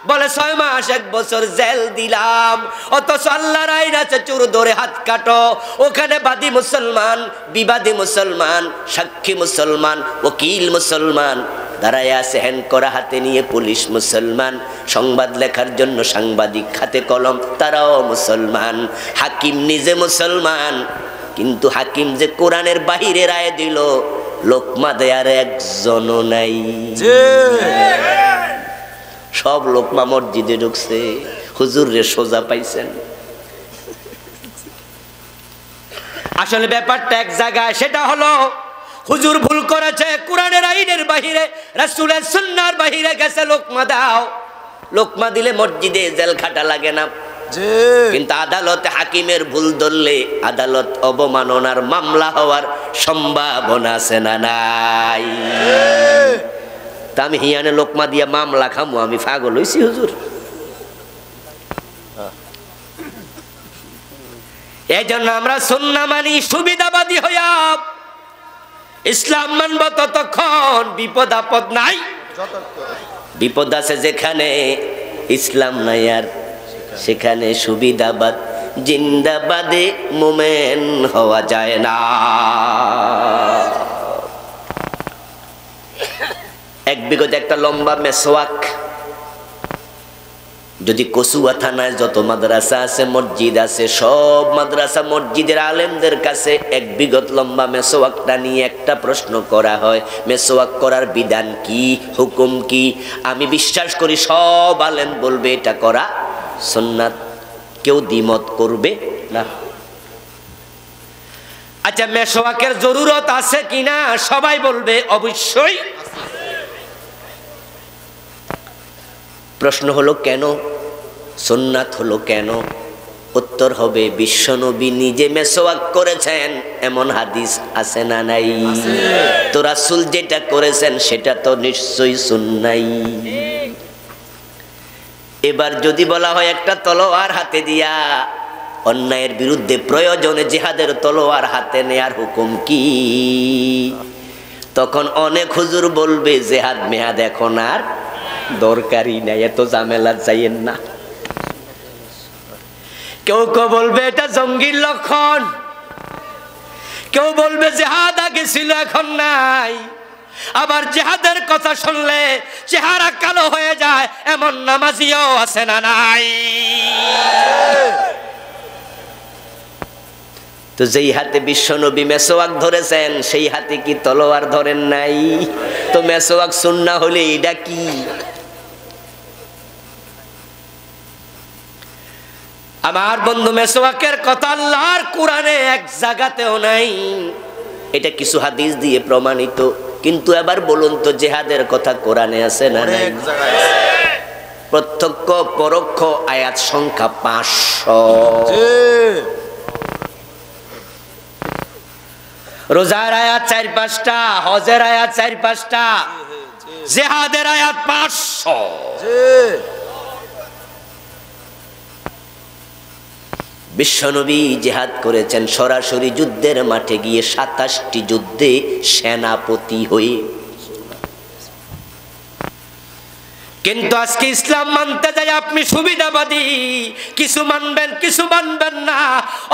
বলে 6 মাস 1 বছর জেল দিলাম, অথচ আল্লাহর আইন আছে চোর ধরে হাত কাটো। ওখানে বাদী মুসলমান, বিবাদী মুসলমান, সাক্ষী মুসলমান, ওকিল মুসলমান, দাঁড়ায় আছে হ্যান্ড করা হাতে নিয়ে পুলিশ মুসলমান, সংবাদ লেখার জন্য সাংবাদিক হাতে কলম, তারাও মুসলমান, হাকিম নিজে মুসলমান। কিন্তু হাকিম যে কোরআনের বাহিরে রায় দিল, লোকমা দেয়ার একজনও নাই। সব লোকমা মসজিদে ঢুকছে, হুজুর রে সোজা পাইছেন। আসলে ব্যাপারটা এক জায়গায়, সেটা হলো হুজুর ভুল করেছে, কোরআনের আইনের বাহিরে, রাসূলের সুন্নাহর বাহিরে গেছে, লোকমা দাও। লোকমা দিলে মসজিদে জেল খাটা লাগে না। কিন্তু আদালতে হাকিমের ভুল ধরলে আদালত অবমাননার মামলা হওয়ার সম্ভাবনা আছে না নাই? তা আমি হিয়ানে লোকমা দিয়া মামলা খামু, আমি পাগল হইছি হুজুর? এই জন্য আমরা সুন্নাহ মানি সুবিধাবাদী হইয়া, ইসলাম মানব ততক্ষণ বিপদ আপদ নাই। বিপদ আছে যেখানে, ইসলাম নাই আর সেখানে সুবিধাবাদ জিন্দাবাদে মোমেন হওয়া যায় না। এক বিগত একটা লম্বা মেসওয়াক, যদি কচুয়া থানায় যত মাদ্রাসা আছে মসজিদ আছে, সব মাদ্রাসা মসজিদের আলেমদের কাছে এক বিগত লম্বা মেসওয়াকটা নিয়ে একটা প্রশ্ন করা হয়, মেসওয়াক করার বিধান কি, হুকুম কি? আমি বিশ্বাস করি সব আলেম বলবে এটা করা সুন্নাত, কেউ দ্বিমত করবে না। আচ্ছা, মেসওয়াকের জরুরত আছে কিনা? সবাই বলবে অবশ্যই। প্রশ্ন হলো কেন? সুন্নাত হলো কেন? উত্তর হবে বিশ্বনবী নিজে মেসওয়াক করেছেন এমন হাদিস আছে না নাই? তো রাসূল যেটা করেছেন সেটা তো নিশ্চয়ই সুন্নাই। এবার যদি বলা হয় একটা তলোয়ার হাতে দিয়া অন্যায়ের বিরুদ্ধে প্রয়োজনে জিহাদের তলোয়ার হাতে নেয়ার হুকুম কি? তখন অনেক হুজুর বলবে জিহাদ মেহাদ এখন আর দরকারই নাই, এত ঝামেলা যাইয়েন না। কেউ কেউ বলবে এটা জঙ্গির লক্ষণ, কেউ বলবে জিহাদ আগে ছিল এখন নাই। আবার জিহাদের কথা শুনলে চেহারা কালো হয়ে যায় এমন নামাজিও আছে না নাই? তো যেই হাতে বিশ্বনবী মেসওয়াক ধরেছেন সেই হাতে কি তলোয়ার ধরেন নাই? তো মেসওয়াক সুন্নাহ হলে এটা কি? আমার বন্ধু, মেসওয়াকের কথা আল্লাহর কোরআনে এক জায়গাতেও নাই, এটা কিছু হাদিস দিয়ে প্রমাণিত। কিন্তু এবার বলুন তো, জিহাদের কথা কোরআনে আছে না নাই? প্রত্যক্ষ পরোক্ষ আয়াত সংখ্যা 500। রোজার আয়াত 4-5টা, হজের আয়াত 4-5টা, জিহাদের আয়াত 500। বিশ্বনবী জিহাদ করেছেন সরাসরি যুদ্ধের মাঠে গিয়ে 27টি যুদ্ধে সেনাপতি হয়ে। কিন্তু আজকে ইসলাম মানতে যাই আপনি সুবিধাবাদী, কিছু মানবেন কিছু মানবেন না,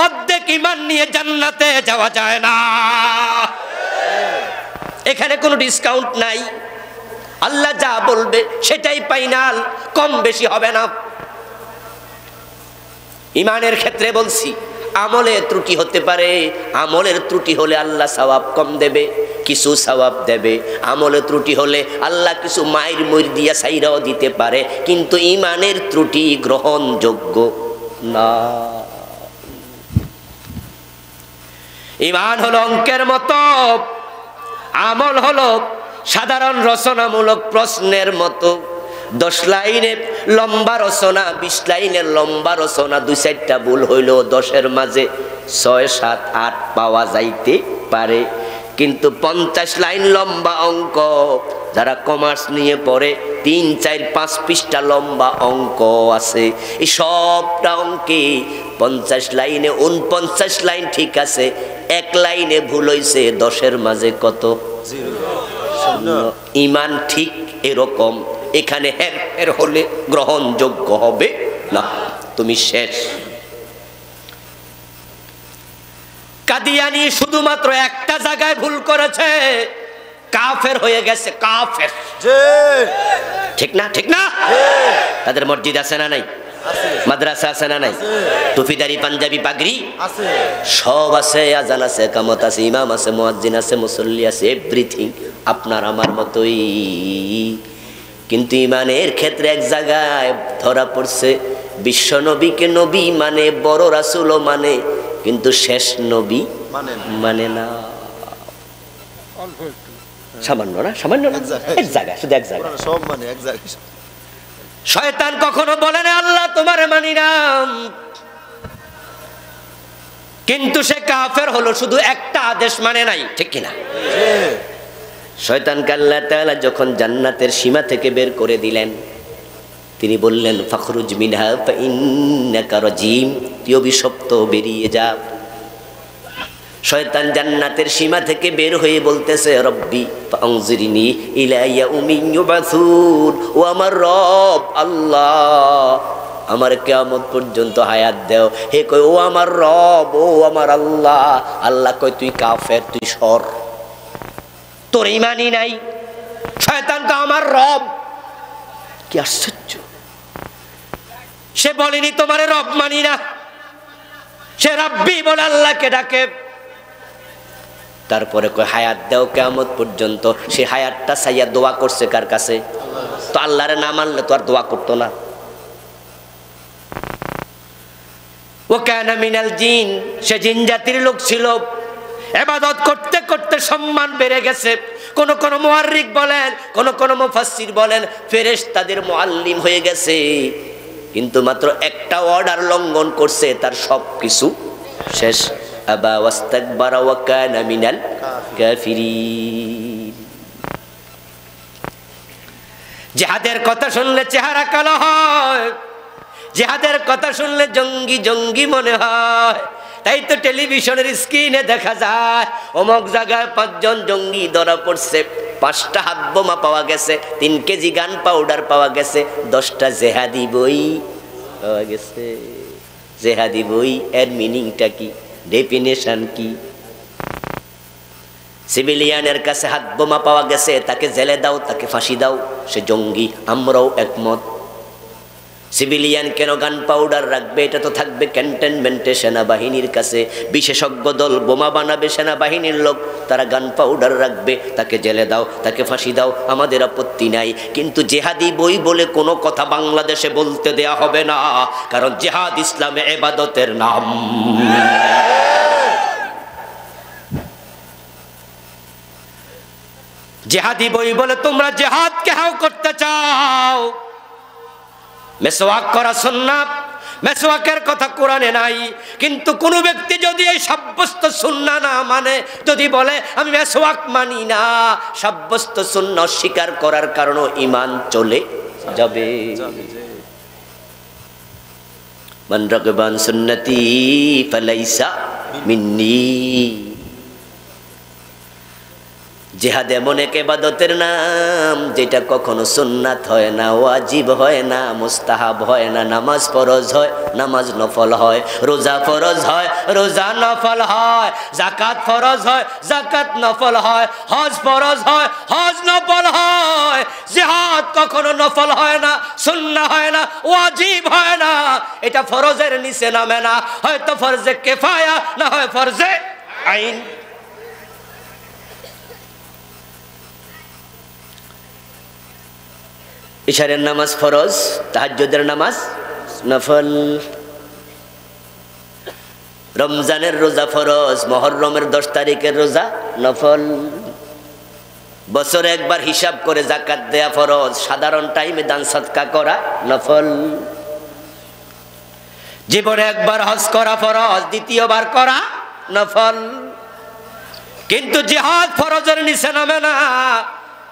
অর্ধেক ঈমান নিয়ে জান্নাতে যাওয়া যায় না। এখানে কোনো ডিসকাউন্ট নাই, আল্লাহ যা বলবে সেটাই ফাইনাল, কম বেশি হবে না। ঈমানের ক্ষেত্রে বলছি, আমলে ত্রুটি হতে পারে, আমলের ত্রুটি হলে আল্লাহ সওয়াব কম দেবে, কিছু সওয়াব দেবে। আমলে ত্রুটি হলে আল্লাহ কিছু মায়ের মইর দিয়া সাইরাও দিতে পারে, কিন্তু ঈমানের ত্রুটি গ্রহণযোগ্য না। ঈমান হলো অঙ্কের মতো, আমল হলো সাধারণ রচনামূলক প্রশ্নের মতো। 10 লাইনের লম্বা রচনা, 20 লাইনের লম্বা রচনা, 2-4টা ভুল হইল 10-এর মাঝে 6, 7, 8 পাওয়া যাইতে পারে। কিন্তু 50 লাইন লম্বা অঙ্ক, যারা কমার্স নিয়ে পড়ে 3, 4, 5 পৃষ্ঠা লম্বা অঙ্ক আছে। এই সবটা অঙ্কে 50 লাইনে 49 লাইন ঠিক আছে, 1 লাইনে ভুল হইছে, 10-এর মাঝে কত? 0। ঈমান ঠিক এরকম, এখানে হের হলে গ্রহণযোগ্য হবে না, তুমি শেষ। কাদিয়ানি শুধুমাত্র একটা জায়গায় ভুল করেছে, কাফের হয়ে গেছে, কাফের। ঠিক না? ঠিক না? তাদের মসজিদ আছে না নাই? মাদ্রাসা আছে না নাই? টুপিদারি পাঞ্জাবি পাগড়ি সব আছে, আজান আছে, কামত আছে, ইমাম আছে, মুয়াজ্জিন আছে, মুসল্লি আছে, এভরিথিং আপনার আমার মতোই। কিন্তু ঈমানের ক্ষেত্রে এক জায়গায় ধরা পড়ছে, বিশ্ব নবীকে নবী মানে, বড় রাসূলও মানে, কিন্তু শেষ নবী মানে না। সামান্য না, সামান্য না, এক জায়গায়, শুধু এক জায়গায় সব মানে এক জায়গায়। শয়তান কখনো বলে না আল্লাহ তোমারে মানি না, কিন্তু সে কাফের হলো, শুধু একটা আদেশ মানে নাই। ঠিক কিনা? শয়তানকে আল্লাহ তাআলা যখন জান্নাতের সীমা থেকে বের করে দিলেন, তিনি বললেন ফাখরুজ মিনহা ফাইন্নাকা রাজিম, তুই অভিশপ্ত, বেরিয়ে যা। শয়তান জান্নাতের সীমা থেকে বের হয়ে বলতেছে রব্বি ফানজিরনি ইলা ইয়াউমিন ইউবাসুন, ও আমার রব আল্লাহ আমার কিয়ামত পর্যন্ত হায়াত দাও। হে কই ও আমার রব, ও আমার আল্লাহ। আল্লাহ কই তুই কাফের, তুই সর, তোর ঈমানই নাই। শয়তান তো আমার রব। কি আশ্চর্য, সে বলেনি তোমারে রব মানি না, সে রাব্বি বলে আল্লাহকে ডাকে। তারপরে কই হায়াত দাও কিয়ামত পর্যন্ত। সে হায়াতটা চাইয়া দোয়া করছে কার কাছে? তো আল্লাহরে না মানলে তো আর দোয়া করতো না। ও কানা মিনাল জিন, সে জিন জাতির লোক ছিল। ইবাদত করতে করতে সম্মান বেড়ে গেছে। কোন কোন মুআররিখ বলেন, কোন কোন মুফাসসির বলেন ফেরেশতাদের মুআল্লিম হয়ে গেছে, কিন্তু মাত্র একটা অর্ডার লঙ্ঘন করছে, তার সবকিছু শেষ। আবা ওয়াস্তাকবারা ওয়া কানা মিনাল কাফিরিন। জিহাদের কথা শুনলে চেহারা কালো হয়, জিহাদের কথা শুনলে জঙ্গি জঙ্গি মনে হয়। তাই তো টেলিভিশনের স্ক্রিনে দেখা যায় অমুক জায়গায় 5 জন জঙ্গি ধরা পড়ছে, 5টা হাত বোমা পাওয়া গেছে, 3 কেজি গান পাউডার পাওয়া গেছে, 10টা জেহাদি বই পাওয়া গেছে। জেহাদি বই এর মিনিংটা কি, ডেফিনেশন কি? সিভিলিয়ানের কাছে হাত বোমা পাওয়া গেছে, তাকে জেলে দাও, তাকে ফাঁসি দাও, সে জঙ্গি। আমরাও একমত। সিভিলিয়ান কেন গান পাউডার রাখবে? এটা তো থাকবে ক্যান্টনমেন্টে সেনাবাহিনীর কাছে। বিশেষজ্ঞ দল বোমা বানাবে সেনাবাহিনীর লোক, তারা গান পাউডার রাখবে, তাকে জেলে দাও, তাকে ফাঁসি দাও, আমাদের আপত্তি নাই। কিন্তু জেহাদি বই বলে কোনো কথা বাংলাদেশে বলতে দেয়া হবে না, কারণ জেহাদ ইসলামে ইবাদতের নাম। জেহাদি বই বলে তোমরা জেহাদকে হাও করতে চাও। মেসওয়াক করা সুন্নাত, মেসওয়াকের কথা কোরআনে নাই। কিন্তু কোন ব্যক্তি যদি এই সাব্যস্ত সুন্নাহ না মানে, যদি বলে আমি মেসওয়াক মানি না, সাব্যস্ত সুন্নাহ স্বীকার করার কারণে ঈমান চলে যাবে। মান রাগিবা আন সুন্নতি ফালাইসা মিন্নি। জিহাদ এমন এক ইবাদতের নাম যেটা কখনো সুন্নাত হয় না, ওয়াজিব হয় না, মুস্তাহাব হয় না। নামাজ ফরজ হয়, নামাজ নফল হয়। রোজা ফরজ হয়, রোজা নফল হয়। যাকাত ফরজ হয়, যাকাত নফল হয়। হজ ফরজ হয়, হজ নফল হয়। জিহাদ কখনো নফল হয় না, সুন্নাহ হয় না, ওয়াজিব হয় না। এটা ফরজের নিচে নামে না, হয়তো ফরজে কিফায়া, না হয় ফরজে আইন। ইশারের নামাজ ফরজ, তাহাজ্জুদের নামাজ নফল। রমজানের রোজা ফরজ, মুহররমের 10 তারিখের রোজা নফল। বছরে একবার হিসাব করে যাকাত দেয়া ফরজ, সাধারণ টাইমে দান সদকা করা নফল। জীবনে একবার হজ করা ফরজ, দ্বিতীয়বার করা নফল। কিন্তু জিহাদ ফরজের নিচে নামে না।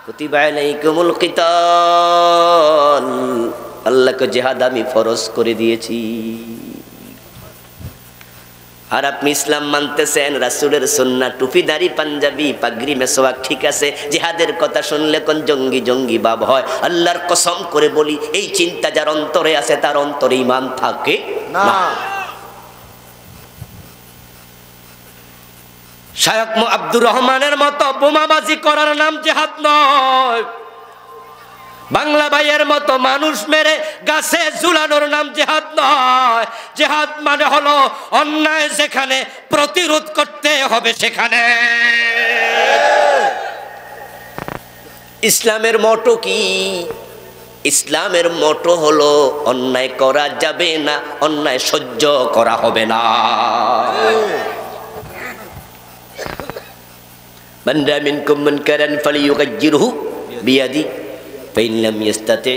কুতিবা আলাইকুমুল কিতাল, আল্লাহকে জিহাদ আমি ফরজ করে দিয়েছি। আর আপনি ইসলাম মানতেছেন, রাসূলের সুন্নাহ, টুপি দাড়ি পাঞ্জাবি পাগড়ি মেসওয়াক ঠিক আছে, জিহাদের কথা শুনলে কোন জঙ্গি জঙ্গি ভাব হয়। আল্লাহর কসম করে বলি, এই চিন্তা যার অন্তরে আছে তার অন্তরে ঈমান থাকে না। শায়খ আব্দুর রহমানের মতো বোমাবাজি করার নাম জিহাদ নয়। বাংলা ভাইয়ের মতো মানুষ মেরে গাছে ঝুলানোর নাম জিহাদ নয়। জিহাদ মানে হলো অন্যায় যেখানে প্রতিরোধ করতে হবে সেখানে। ইসলামের মোটো কি? ইসলামের মোটো হলো অন্যায় করা যাবে না, অন্যায় সহ্য করা হবে না। মান রাআ মিনকুম মুনকারান ফালিয়ুগাইয়িরহু বিয়াদি ফাইন লাম ইস্তাতি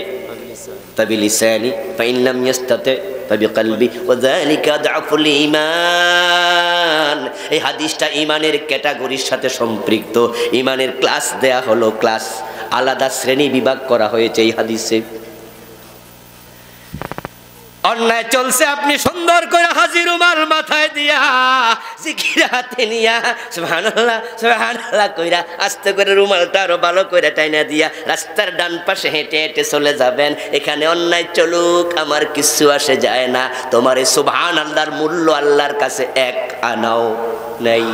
ফাবিলিসানি ফাইন লাম ইস্তাতি ফাবিকলবি ওয়া যালিকা আদআফুল ঈমান। এই হাদিসটা ঈমানের ক্যাটাগরির সাথে সম্পৃক্ত। ঈমানের ক্লাস দেয়া হলো, ক্লাস আলাদা শ্রেণী বিভাগ করা হয়েছে এই হাদিসে। অন্যায় চলছে, আপনি সুন্দর করে হাজি রুমাল মাথায় দিয়া জিকির হাতে নিয়া সুবহানাল্লাহ সুবহানাল্লাহ কইরা আস্তে করে রুমালটা আরো ভালো করে টাইনা দিয়া রাস্তার ডান পাশে হেঁটে হেঁটে চলে যাবেন। এখানে অন্যায় চলুক, আমার কিছু আসে যায় না। তোমার এই সুবহানাল্লাহর মূল্য আল্লাহর কাছে এক আনাও নাই।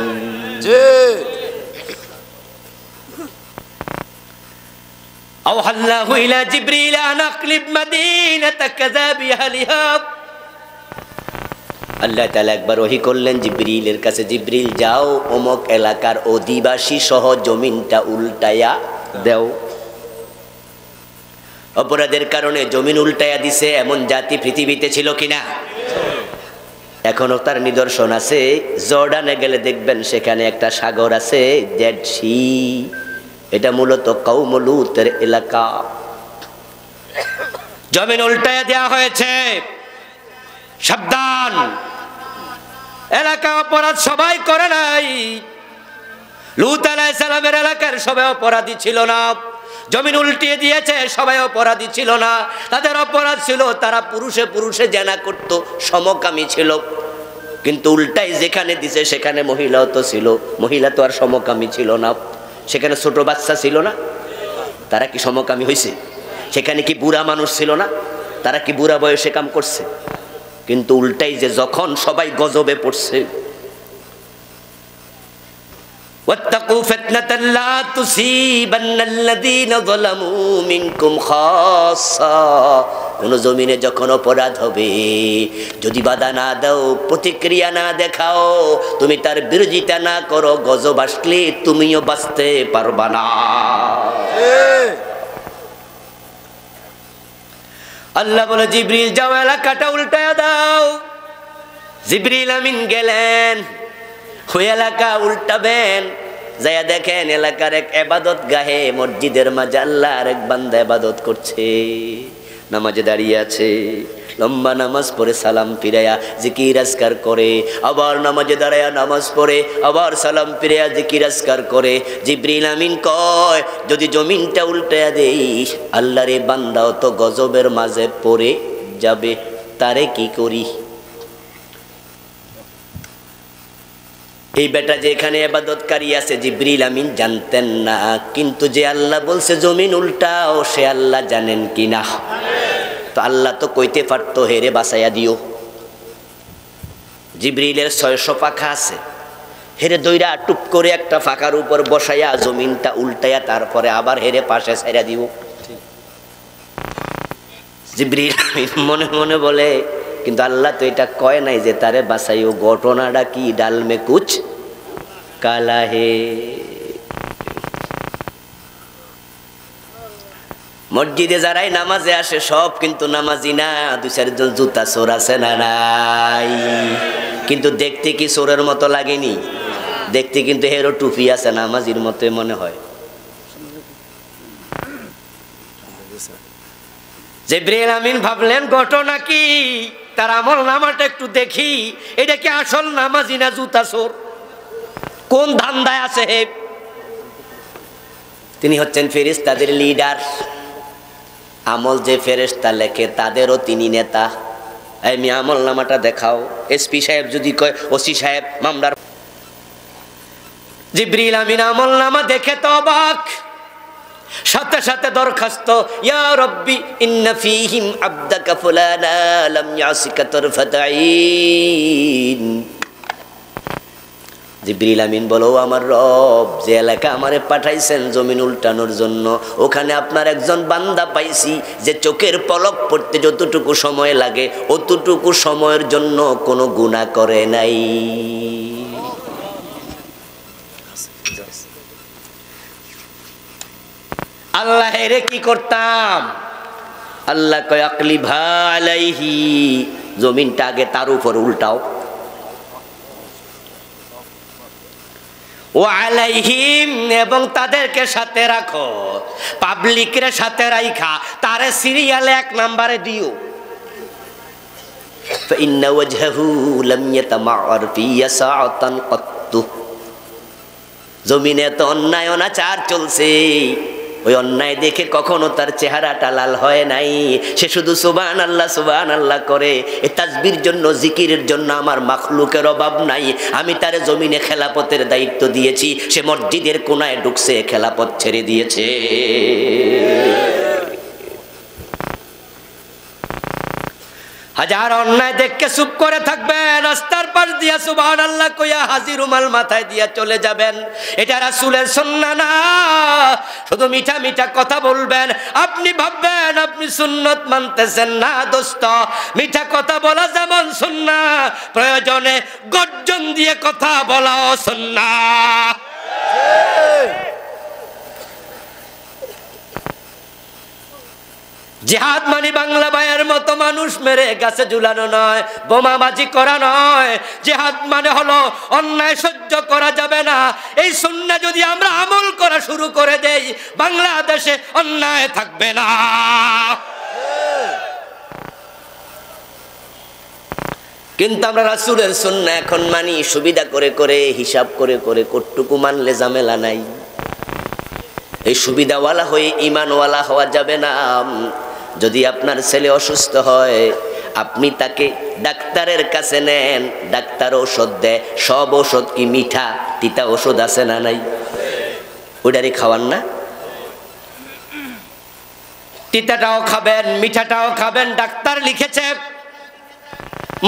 আওহাল্লাহু ইলা জিবরিল আন আকলিব মাদিনাতা কাযা বিআহলিহা। আল্লাহ তাআলা একবার ওহী করলেন জিবরিলের কাছে, জিবরিল যাও অমুক এলাকার অধিবাসী সহ জমিনটা উল্টায়া দাও। অপরাধের কারণে জমিন উল্টায়া দিছে এমন জাতি পৃথিবীতে ছিল কিনা? এখনো তার নিদর্শন আছে। জর্ডানে গেলে দেখবেন সেখানে একটা সাগর আছে, ডেড সি। এটা মূলত কওম লূতের এলাকা। জমিন উল্টায়া দেওয়া হয়েছে। সাবধান, এলাকা অপরাধ সবাই করে নাই। লূত আলাইহিস সালামের এলাকার সবাই অপরাধী ছিল না। জমিন উল্টিয়ে দিয়েছে, সবাই অপরাধী ছিল না। তাদের অপরাধ ছিল তারা পুরুষে পুরুষে জেনা করত, সমকামী ছিল। কিন্তু উল্টাই যেখানে দিছে সেখানে মহিলাও তো ছিল, মহিলা তো আর সমকামী ছিল না। সেখানে ছোট বাচ্চা ছিল না, তারা কি সমকামী হয়েছে? সেখানে কি বুড়া মানুষ ছিল না, তারা কি বুড়া বয়সে কাম করছে? কিন্তু উল্টাই যে যখন সবাই গজবে পড়ছে, ওয়াত্তাকু ফিতনাতান লা তুসিবান্নাল্লাযীনা যালামু মিনকুম খাসসা। কোন জমিনে যখন অপরাধ হবে, যদি বাধা না দাও, প্রতিক্রিয়া না দেখাও, তুমি তার বিরোধিতা না করো, গজব আসলে তুমিও বাঁচতে পারবা না। আল্লাহ বলে জিবরিল যাও এলাকাটা উল্টায়া দাও। জিবরিল আমিন গেলেন, ওই এলাকা উল্টাবেন। যাইয়া দেখেন এলাকার এক ইবাদত গাহে মসজিদের মাঝে আল্লাহর এক বান্দা ইবাদত করছে, নামাজে দাঁড়িয়ে আছে। লম্বা নামাজ পড়ে সালাম ফিরাইয়া জিকির আজকার করে, আবার নামাজে দাঁড়ায়া নামাজ পড়ে, আবার সালাম ফিরাইয়া জিকির আজকার করে। জিবরিল আমিন কয়, যদি জমিনটা উল্টায়া দেই, আল্লাহর এই বান্দাও তো গজবের মাঝে পড়ে যাবে, তারে কি করি? এই বেটা যে এখানে ইবাদতকারী আছে জিবরিল আমিন জানতেন না, কিন্তু যে আল্লাহ বলছে জমিন উল্টাও, সে আল্লাহ জানেন কিনা? তো আল্লাহ তো কইতে পারতো, হেরে বাঁচাইয়া দিও। জিবরিলের 600 পাখা আছে, হেরে দইরা টুপ করে একটা ফাঁকার উপর বসাইয়া জমিনটা উল্টাইয়া তারপরে আবার হেরে পাশে ছাইরা দিব। জিবরিল আমিন মনে মনে বলে, কিন্তু আল্লাহ তো এটা কয় নাই যে তারে বাঁচাইও। ঘটনাটা কি? ডাল মে কুছ কালা হে। মসজিদে যারাই নামাজে আসে সব কিন্তু নামাজি না, 2-4 জন জুতা চোর আছে না নাই? কিন্তু দেখতে কি চোরের মতো লাগেনি? দেখতে কিন্তু হেরো টুপি আছে, নামাজির মতো মনে হয়। জিবরিল আমিন ভাবলেন ঘটনা কি, তার আমল নামাটা একটু দেখি, এটা কি আসল নামাজি না জুতা চোর? কোন ধান্দায় আছে? তিনি হচ্ছেন ফেরেশতাদের লিডার। আমল যে ফেরেশতা লেখে তাদেরও তিনি নেতা। আমি আমল নামাটা দেখাও। এসপি সাহেব যদি কয়, ওসি সাহেব মামলার। জিবরিল আমিন আমল নামা দেখে তো অবাক, সাথে সাথে দরখাস্ত, ইয়া রব্বি ইন্না ফীহিম আবদাকা ফুলানা লাম ইয়াসিকা তারফাতা আইন। জিবরিল আমিন বলো, আমার রব যে এলাকা আমারে পাঠাইছেন জমিন উল্টানোর জন্য, ওখানে আপনার একজন বান্দা পাইছি যে চোখের পলক পড়তে যতটুকু সময় লাগে অতটুকু সময়ের জন্য কোনো গুনাহ করে নাই। আল্লাহ রে কি করতাম? আল্লাহ কয় আকলিভা আলাইহি, জমিনটা আগে তার উপর উল্টাও। ও আলাইহিম, এবং তাদেরকে সাথে রাখো, পাবলিকের সাথে রাইখা তারে সিরিয়ালে 1 নম্বরে দিও। ফাইন্না ওয়াজহু লাম ইয়াতামার ফি সাআতান কত্তু। জমিনে তো অন্যায় অনাচার চলছে, ওই অন্যায় দেখে কখনো তার চেহারাটা লাল হয় নাই, সে শুধু সুবহানাল্লাহ করে। এই তাসবির জন্য, জিকিরের জন্য আমার মাখলুকের অভাব নাই। আমি তার জমিনে খেলাপথের দায়িত্ব দিয়েছি, সে মসজিদের কোনায় ঢুকছে, খেলাপথ ছেড়ে দিয়েছে। হাজার অন্যায় দেখে চুপ করে থাকবেন, রাস্তার পাশ দিয়া সুবহানাল্লাহ কইয়া হাজি রুমাল মাথায় দিয়া চলে যাবেন। এটা রাসূলের সুন্নাহ না। শুধু মিঠা মিঠা কথা বলবেন, আপনি ভাববেন আপনি সুন্নত মানতেছেন না। দোস্ত, মিঠা কথা বলা যেমন সুন্নাহ, প্রয়োজনে গর্জন দিয়ে কথা বলাও সুন্নাহ। জিহাদ মানে বাংলা ভাইয়ের মতো মানুষ মেরে গাছে ঝুলানো নয়, বোমাবাজি করা নয়। জিহাদ মানে হলো অন্যায় সহ্য করা যাবে না। এই সুন্নাহ যদি আমরা আমল করা শুরু করে দেই, বাংলাদেশে অন্যায় থাকবে না। কিন্তু আমরা রাসূলের সুন্নাহ এখন মানি সুবিধা করে করে, হিসাব করে করে, কতটুকু মানলে ঝামেলা নাই। এই সুবিধাওয়ালা হয়ে ঈমানওয়ালা হওয়া যাবে না। যদি আপনার ছেলে অসুস্থ হয়, আপনি তাকে ডাক্তারের কাছে নেন, ডাক্তার ঔষধ দেয়। সব ঔষধ কি মিঠা? তিতা ঔষধ আছে না নাই? ওইটারই খাওয়ান না? তিতাটাও খাবেন, মিঠাটাও খাবেন, ডাক্তার লিখেছে।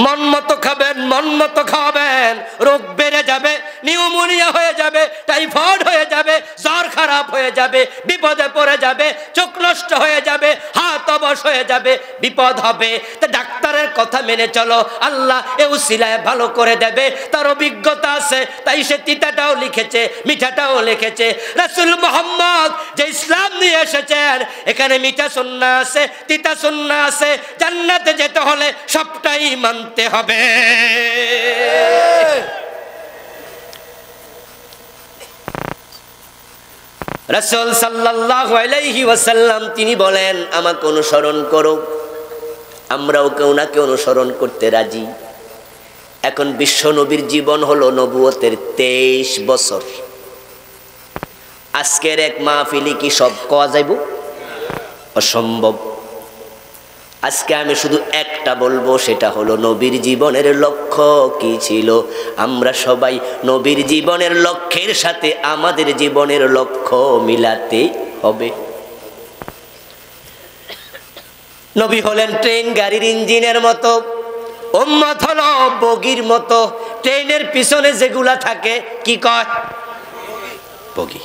মন মতো খাবেন, মন মতো খাওয়াবেন, রোগ বেড়ে যাবে, নিউমোনিয়া হয়ে যাবে, টাইফয়েড হয়ে যাবে, জ্বর খারাপ হয়ে যাবে, বিপদে পড়ে যাবে, চোখ নষ্ট হয়ে যাবে, হাত অবশ হয়ে যাবে, বিপদ হবে। তা ডাক্তারের কথা মেনে চলো, আল্লাহ এ উসিলায় ভালো করে দেবে। তার অভিজ্ঞতা আছে, তাই সে তিতাটাও লিখেছে, মিঠাটাও লিখেছে। রাসূল মুহাম্মদ যে ইসলাম নিয়ে এসেছেন, এখানে মিঠা সুন্নাহ আছে, তিতা সুন্নাহ আছে। জান্নাতে যেতে হলে সবটাই মানতে হবে। রাসূল সাল্লাল্লাহু আলাইহি ওয়াসাল্লাম তিনি বলেন, আমাকে অনুসরণ করো, আমরাও কেউ না কেউ অনুসরণ করতে রাজি। এখন বিশ্ব নবীর জীবন হলো নবুয়তের 23 বছর। আজকের এক মাহফিলে কি সব কওয়া যাইব? অসম্ভব। আজকে আমি শুধু একটা বলবো, সেটা হলো নবীর জীবনের লক্ষ্য কি ছিল। আমরা সবাই নবীর জীবনের লক্ষ্যের সাথে আমাদের জীবনের লক্ষ্য মিলাতে হবে। নবী হলেন ট্রেন গাড়ির ইঞ্জিনের মতো, উম্মত হলো বগির মতো। ট্রেনের পিছনে যেগুলা থাকে কি কয়? বগি।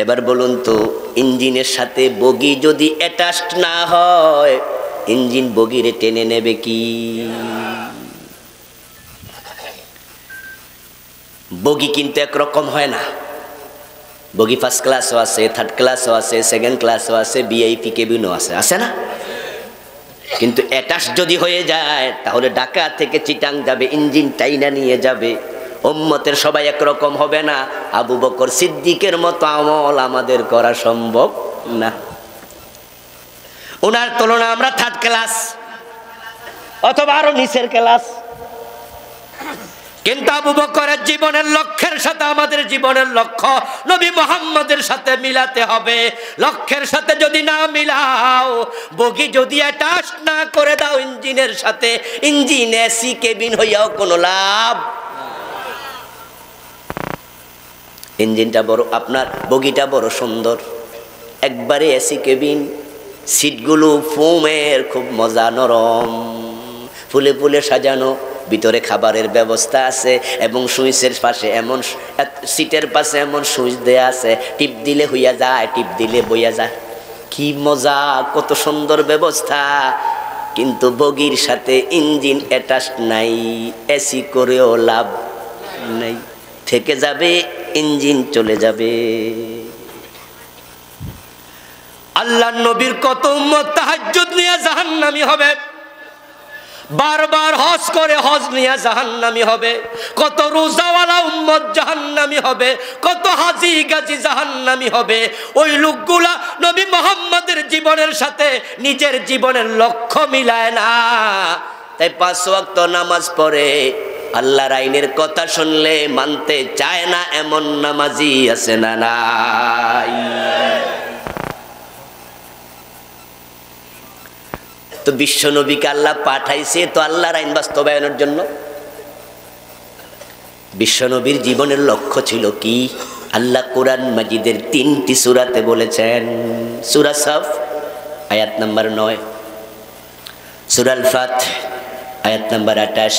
এবার বলুন তো, ইঞ্জিনের সাথে বগি যদি অ্যাটাচড না হয়, ইঞ্জিন বগিরে টেনে নেবে কি? বগি কিন্তু একরকম হয় না। বগি ফার্স্ট ক্লাসও আছে, থার্ড ক্লাসও আছে, সেকেন্ড ক্লাসও আছে, ভিআইপি কেবিনও আছে, আছে না? কিন্তু অ্যাটাচ যদি হয়ে যায়, তাহলে ঢাকা থেকে চিটাং যাবে, ইঞ্জিন টাইনা নিয়ে যাবে। উম্মতের সবাই একরকম হবে না। আবু বকর সিদ্দিকের মতো আমল আমাদের করা সম্ভব না। ওনার তুলনায় আমরা থার্ড ক্লাস অথবা আরো নিচের ক্লাস। কিন্তু আবু বকরের জীবনের লক্ষ্যের সাথে আমাদের জীবনের লক্ষ্য নবী মুহাম্মদের সাথে মিলাতে হবে। লক্ষ্যের সাথে যদি না মিলাও, বগি যদি অ্যাটাচ না করে দাও ইঞ্জিনের সাথে, ইঞ্জিন এসি কেবিন হইয়াও কোনো লাভ। ইঞ্জিনটা বড়, আপনার বগিটা বড় সুন্দর, একবারে এসি কেবিন, সিটগুলো ফোমের, খুব মজা, নরম, ফুলে ফুলে সাজানো, ভিতরে খাবারের ব্যবস্থা আছে এবং সুইচের পাশে এমন, সিটের পাশে এমন সুইচ দেয়া আছে, টিপ দিলে হইয়া যায়, টিপ দিলে বইয়া যায়। কি মজা, কত সুন্দর ব্যবস্থা। কিন্তু বগির সাথে ইঞ্জিন অ্যাটাচ নাই, এসি করেও লাভ নাই, থেকে যাবে, ইঞ্জিন চলে যাবে। আল্লাহর নবীর কত উম্মত তাহাজ্জুদ নিয়ে জাহান্নামী হবে, বারবার হজ করে হজ নিয়ে জাহান্নামী হবে। কত রোজাওয়ালা উম্মত জাহান্নামী হবে, কত হাজি গাজী জাহান্নামী হবে। ওই লোকগুলা নবী মুহাম্মদের জীবনের সাথে নিজের জীবনের লক্ষ্য মিলায় না। তাই 5 ওয়াক্ত নামাজ পড়ে, আল্লাহর আইনের কথা শুনলে মানতে চায় না এমন নামাজি আছে না নাই? তো বিশ্ব নবীকে আল্লাহ পাঠাইছে তো আল্লাহর আইন বাস্তবায়নের জন্য। বিশ্ব নবীর জীবনের লক্ষ্য ছিল কি? আল্লাহ কোরআন মাজিদের 3টি সূরাতে বলেছেন। সূরা সাফ আয়াত নাম্বার 9, সূরা আল ফাতহ আয়াত নাম্বার 28,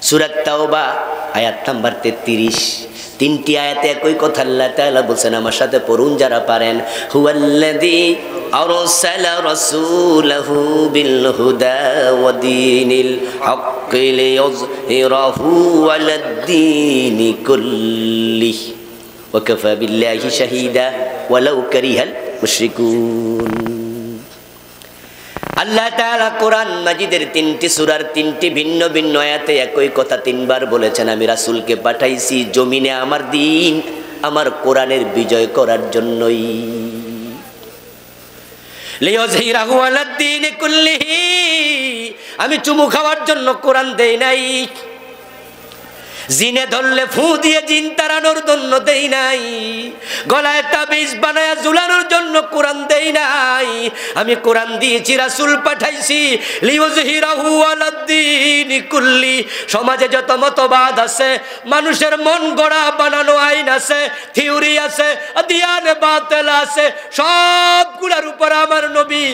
সূরা তাওবা আয়াত নাম্বার 33। 3টি আয়াতে একই কথা আল্লাহ তাআলা বলেন। আমার সাথে পড়ুন যারা পারেন। হুয়াল্লাযী আরসালা রাসূলাহু বিল হুদা ওয়া দীনিল হাক্কি লিইয়ুযহিরাহু আলাদ দীনি কুল্লিহি ওয়া কাফা বিল্লাহি শাহীদা ওয়ালাউ কারিহাল মুশরিকুন। আল্লাহ তাআলা কোরআন মাজিদের 3টি সূরার 3টি ভিন্ন ভিন্ন আয়াতে একই কথা 3বার বলেছেন। আমি রাসূলকে পাঠাইছি জমিনে আমার দ্বীন, আমার কোরআনের বিজয় করার জন্যই। লিইয়ুযহিরাহু আলাদ দীনি কুল্লিহি, আমি চুমু খাওয়ার জন্য কোরআন দেই নাই। জিনে ধরলে ফু দিয়ে জিন তাড়ানোর জন্য দেই নাই। গলায় তাবিজ বানায়া ঝুলানোর জন্য কোরআন দেই নাই। আমি কোরআন দিয়েছি, রাসূল পাঠাইছি লিইয়ুযহিরাহু আলাদ দীনি কুল্লি। সমাজে যত মতবাদ আছে, মানুষের মন গড়া বানানো আইন আছে, থিওরি আছে, আদিয়ান বাতিল আছে, সবগুলোর উপর আমার নবী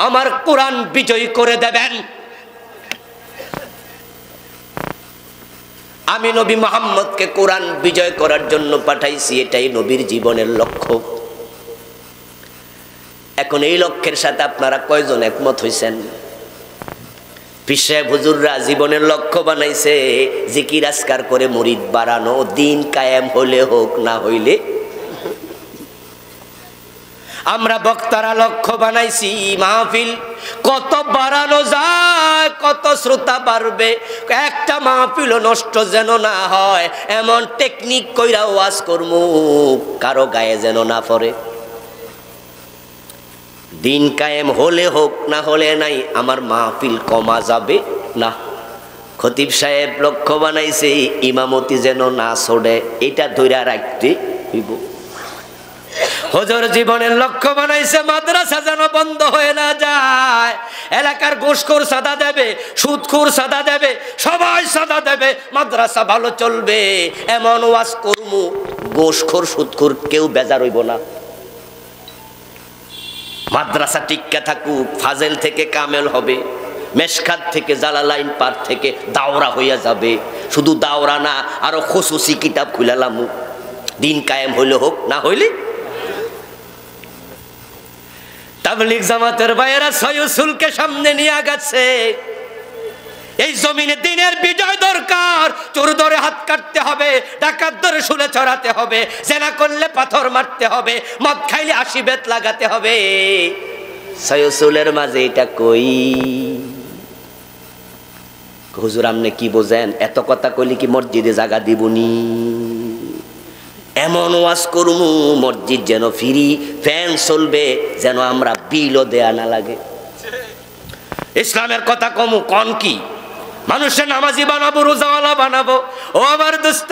আমার কোরআন বিজয় করে দেবেন। আমি নবী মুহাম্মদকে কোরআন বিজয় করার জন্য পাঠাইছি, এটাই নবীর জীবনের লক্ষ্য। এখন এই লক্ষ্যের সাথে আপনারা কয়জন একমত হইছেন? পীর সাহেব হুজুররা জীবনের লক্ষ্য বানাইছে জিকির আজকার করে মুরিদ বাড়ানো, দিন কায়েম হলে হোক না হইলে। আমরা বক্তারা লক্ষ্য বানাইছি মাহফিল কত বাড়ানো যায়, কত শ্রোতা বাড়বে, একটা মাহফিলও নষ্ট যেন না হয় এমন টেকনিক কইরা ওয়াজ করমু, কারো গায়ে যেন না পড়ে। দিন কায়েম হলে হোক না হলে নাই, আমার মাহফিল কমা যাবে না। খতিব সাহেব লক্ষ্য বানাইছে ইমামতি যেন না ছড়ে, এটা ধইরা রাখতে হইব। হুজুর জীবনের লক্ষ্য বানাইছে মাদ্রাসা যেন বন্ধ হয়ে না যায়। এলাকার ঘুষখোর সাদা দেবে, সুদখোর সাদা দেবে, সবাই সাদা দেবে, মাদ্রাসা ভালো চলবে এমন ওয়াজ করমু, ঘুষখোর সুদখোর কেউ বেজার হইব না। মাদ্রাসা টিক্কা থাকুক, ফাজেল থেকে কামেল হবে, মেশকাত থেকে জালালাইন পার থেকে দাওরা হইয়া যাবে। শুধু দাওরা না, আরো খুসুসি কিতাব খুলালামু। দিন কায়েম হইলে হোক না হইলে। তাবলীগ জামাতের ভাইয়েরা সয়ুসুলকে সামনে নিয়ে গেছে। এই জমিনে দিনের বিজয় দরকার। চোর ধরে হাত কাটতে হবে, ডাকাত ধরে শুলে চড়াতে হবে, জেনা করলে পাথর মারতে হবে, মদ খাইলে 80 বেত লাগাতে হবে। সয়ুসুলের মাঝে এটা কই? হুজুর আপনি কি বোঝেন? এত কথা কইলে কি মসজিদে জায়গা দিবনি? এমন ওয়াজ করমু মসজিদ যেন ফ্রি, ফ্যান চলবে, যেন আমরা বিলও দেয়া না লাগে। ইসলামের কথা কমু, কোন কি? মানুষের নামাজি বানাবো, রোজাওয়ালা বানাবো। ও আমার দোস্ত,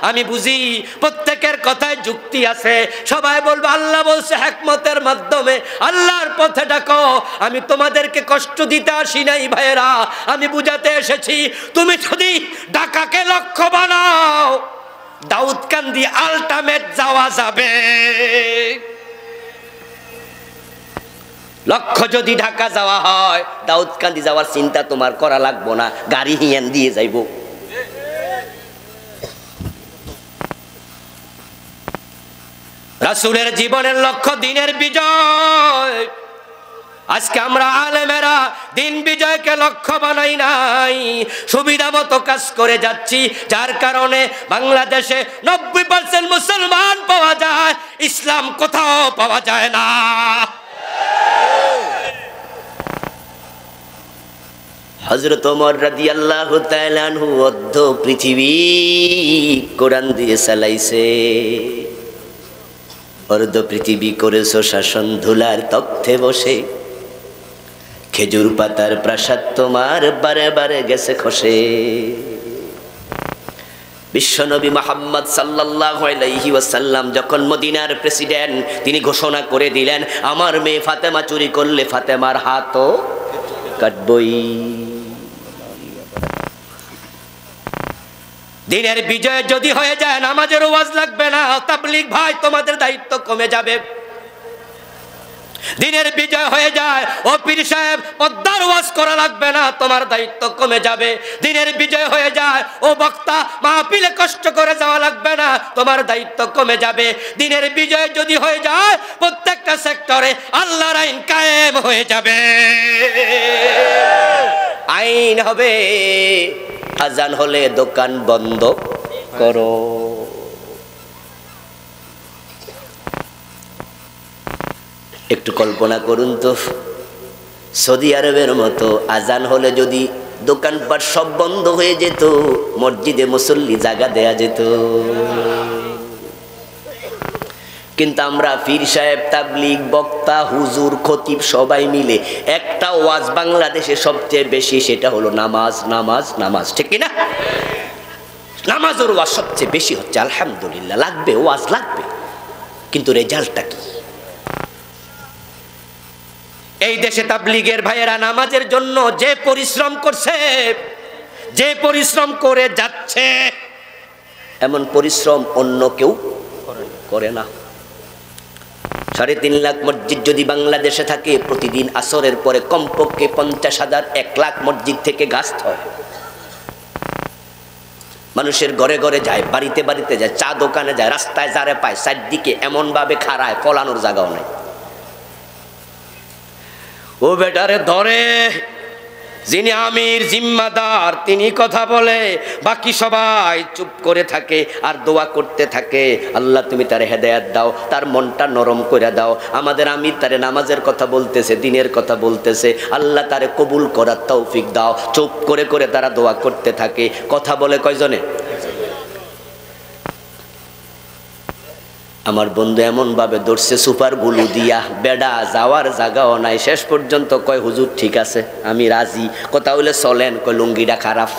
আমি বুঝি প্রত্যেকের কথায় যুক্তি আছে। সবাই বলবো আল্লাহ বলছে হিকমতের মাধ্যমে, আল্লাহর পথে ডাকো। আমি তোমাদেরকে কষ্ট দিতে আসি নাই ভাইয়েরা, আমি বুঝাতে এসেছি তুমি যদি ঢাকাকে লক্ষ্য বানাও, দাউদকান্দি আল্টিমেট যাওয়া যাবে। লক্ষ্য যদি ঢাকা যাওয়া হয়, দাউদকান্দি যাওয়ার চিন্তা তোমার করা লাগবো না, গাড়ি হিয়ান দিয়ে যাইব। রাসূলের জীবনের লক্ষ্য দিনের বিজয়। আজকে আমরা আলেমেরা দিন বিজয়কে লক্ষ্য বানাই নাই, সুবিধা মতো কাজ করে যাচ্ছি, যার কারণে বাংলাদেশে 90% মুসলমান পাওয়া যায়, ইসলাম কোথাও পাওয়া যায় না। হযরত ওমর রাদিয়াল্লাহু তাআলা আনহু অর্ধ পৃথিবী কোরআন দিয়ে চালাইছে। অর্ধ পৃথিবী করেছো শাসন, ধুলার তখ্তে বসে, খেজুর পাতার প্রাসাদ তোমার বারে বারে গেছে খসে। বিশ্বনবী মুহাম্মদ সাল্লাল্লাহু আলাইহি ওয়াসাল্লাম যখন মদিনার প্রেসিডেন্ট, তিনি ঘোষণা করে দিলেন আমার মেয়ে ফাতেমা চুরি করলে ফাতেমার হাতও কাটবই। দিনের বিজয় যদি হয়ে যায় নামাজের ওয়াজ লাগবে না, তাবলীগ ভাই তোমাদের দায়িত্ব কমে যাবে। দিনের বিজয় হয়ে যায় ও পীর সাহেব পদ্মার ওয়াজ করা লাগবে না, তোমার দায়িত্ব কমে যাবে। দিনের বিজয় হয়ে যায় ও বক্তা মাহফিলে কষ্ট করে যাওয়া লাগবে না, তোমার দায়িত্ব কমে যাবে। দিনের বিজয় যদি হয়ে যায় প্রত্যেকটা সেক্টরে আল্লাহর আইন কায়েম হয়ে যাবে, আইন হবে। আজান হলে দোকান বন্ধ করো। একটু কল্পনা করুন তো, সৌদি আরবের মতো আজান হলে যদি দোকানপাট সব বন্ধ হয়ে যেত, মসজিদে মুসল্লি জায়গা দেয়া যেত। কিন্তু আমরা পীর সাহেব, তাবলীগ, বক্তা, হুজুর, খতিব সবাই মিলে একটা ওয়াজ বাংলাদেশে সবচেয়ে বেশি, সেটা হলো নামাজ, নামাজ, নামাজ। ঠিক কি না? নামাজের ওয়াজ সবচেয়ে বেশি হচ্ছে। আলহামদুলিল্লাহ, লাগবে, ওয়াজ লাগবে, কিন্তু রেজাল্টটা কি? এই দেশে তাবলীগের ভাইয়েরা নামাজের জন্য যে পরিশ্রম করছে, যে পরিশ্রম করে যাচ্ছে, এমন পরিশ্রম অন্য কেউ করে না। 3.5 লাখ মসজিদ যদি বাংলাদেশে থাকে, প্রতিদিন আসরের পরে কমপক্ষে 50,000 1 লাখ মসজিদ থেকে গাছ হয়। মানুষের ঘরে ঘরে যায়, বাড়িতে বাড়িতে যায়, চা দোকানে যায়, রাস্তায় যারে পায় চারদিকে এমন ভাবে খাড়ায় ফলানোর জায়গাও নাই। ও বেটারে ধরে যিনি আমির জিম্মাদার, তিনি কথা বলে, বাকি সবাই চুপ করে থাকে আর দোয়া করতে থাকে, আল্লাহ তুমি তারে হেদায়েত দাও, তার মনটা নরম করে দাও। আমাদের আমির তারে নামাজের কথা বলতেছে, দিনের কথা বলতেছে, আল্লাহ তারে কবুল করার তৌফিক দাও। চুপ করে করে তারা দোয়া করতে থাকে। কথা বলে কয়জনে? আমার বন্ধু এমন ভাবে ধরছে সুপার গুলু দিয়া, বেডা যাওয়ার জায়গাও নাই। শেষ পর্যন্ত কয় হুজুর ঠিক আছে, আমি রাজি, কথা হইলে চলেন। কয় লুঙ্গিটা খারাপ।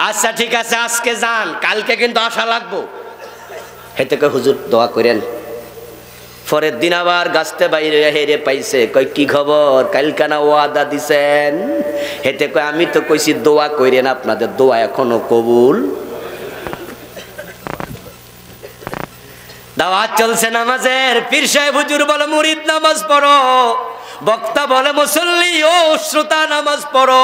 আচ্ছা ঠিক আছে, আজকে যান, কালকে কিন্তু আসা লাগবো। হেতে কয় হুজুর দোয়া করেন। পরের দিন আবার গাছতে বাইরে হেরে পাইছে, কয় কি খবর, কালকানা ওয়াদা দিছেন? হেতে কয় আমি তো কইছি দোয়া করেন, আপনাদের দোয়া এখনো কবুল। দাওয়াত চলছে নামাজের, পীর সাহেব হুজুর বলে মুরিদ নামাজ পড়ো, বক্তা বলে মুসল্লি ও শ্রোতা নামাজ পড়ো,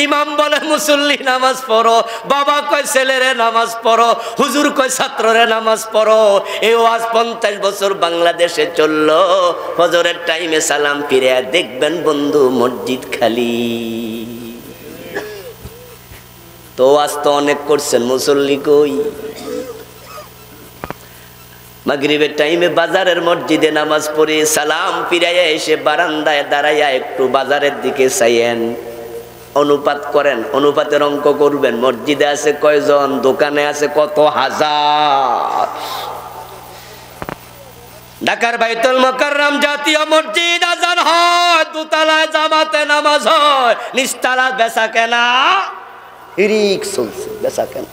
ইমাম বলে মুসল্লি নামাজ পড়ো, বাবা কয় ছেলেরে নামাজ পড়ো, হুজুর কয় ছাত্ররে নামাজ পড়ো। এই ওয়াজ 50 বছর বাংলাদেশে চললো। ফজরের টাইমে সালাম ফিরে দেখবেন বন্ধু মসজিদ খালি। তো ওয়াজ তো অনেক করছেন, মুসল্লি কই? মাগরিবের টাইমে বাজারের মসজিদে নামাজ পড়ে সালাম ফিরাইয়া এসে বারান্দায় দাঁড়াইয়া একটু বাজারের দিকে চাইয়েন, অনুপাত করেন, অনুপাতের অঙ্ক করবেন। মসজিদে আছে কয়জন, দোকানে আছে কত হাজার। ঢাকার বাইতুল মুকাররম জাতীয় মসজিদ আজান হয়, দোতলায় জামাতে নামাজ হয়, নিচতলা বেচা কেনা হিরিক চলছে, বেচা কেনা।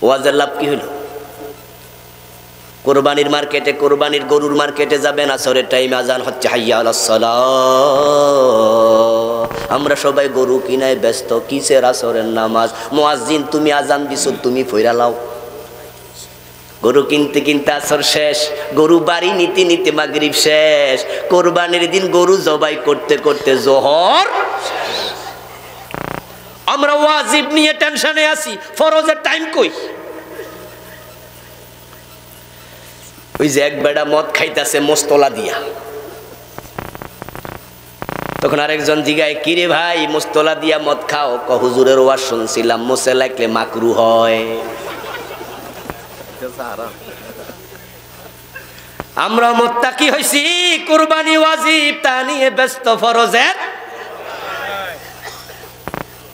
ওয়াজের লাভ কি হইল? কোরবানির মার্কেটে, কোরবানির গরুর মার্কেটে যাবেন, আসরের টাইমে আজান হচ্ছে, হাইয়া আলাস সালাহ। আমরা সবাই গরু কিনায় ব্যস্ত, কিসের আসরের নামাজ? মুয়াজ্জিন তুমি আজান দিছো, তুমি ফইরা লাও। গরু কিনতে কিনতে আসর শেষ, গরু বাড়ি নিতে নিতে মাগরিব শেষ, কোরবানির দিন গরু জবাই করতে করতে জোহর। আমরা ওয়াজিব নিয়ে টেনশনে আছি, ফরজের টাইম কই? ওই যে এক বেড়া মদ খাইতেছে মোস্তলা দিয়া, তখন আরেকজন জিগায় কিরে ভাই মোস্তলা দিয়া মদ খাও? ক হুজুরের ওয়াজ শুনছিলাম, মোসে লাগলে মাকরু হয়। আমরা মুত্তাকি হইছি, কুরবানি ওয়াজিব তা নিয়ে ব্যস্ত, ফরজের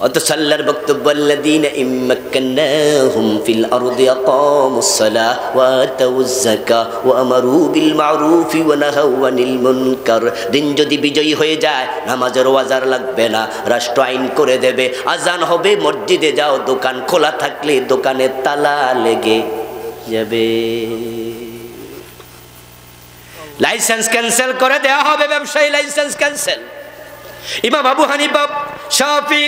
অথচ আল্লাহর বক্তব্য আল্লাযীনা ইম্মাক্কান্নাহুম ফিল আরদি আকামুস সালাহ ওয়া আতাউয যাকাহ ওয়া আমারু বিল মা'রুফি ওয়া নাহাউ আনিল মুনকার। দিন যদি বিজয়ী হয়ে যায় নামাজের ওয়াজার লাগবে না, রাষ্ট্র আইন করে দেবে, আজান হবে মসজিদে যাও, দোকান খোলা থাকলে দোকানে তালা লেগে যাবে, লাইসেন্স ক্যান্সেল করে দেওয়া হবে, ব্যবসায়ী লাইসেন্স ক্যান্সেল। ইমাম আবু হানিফা, শাফি,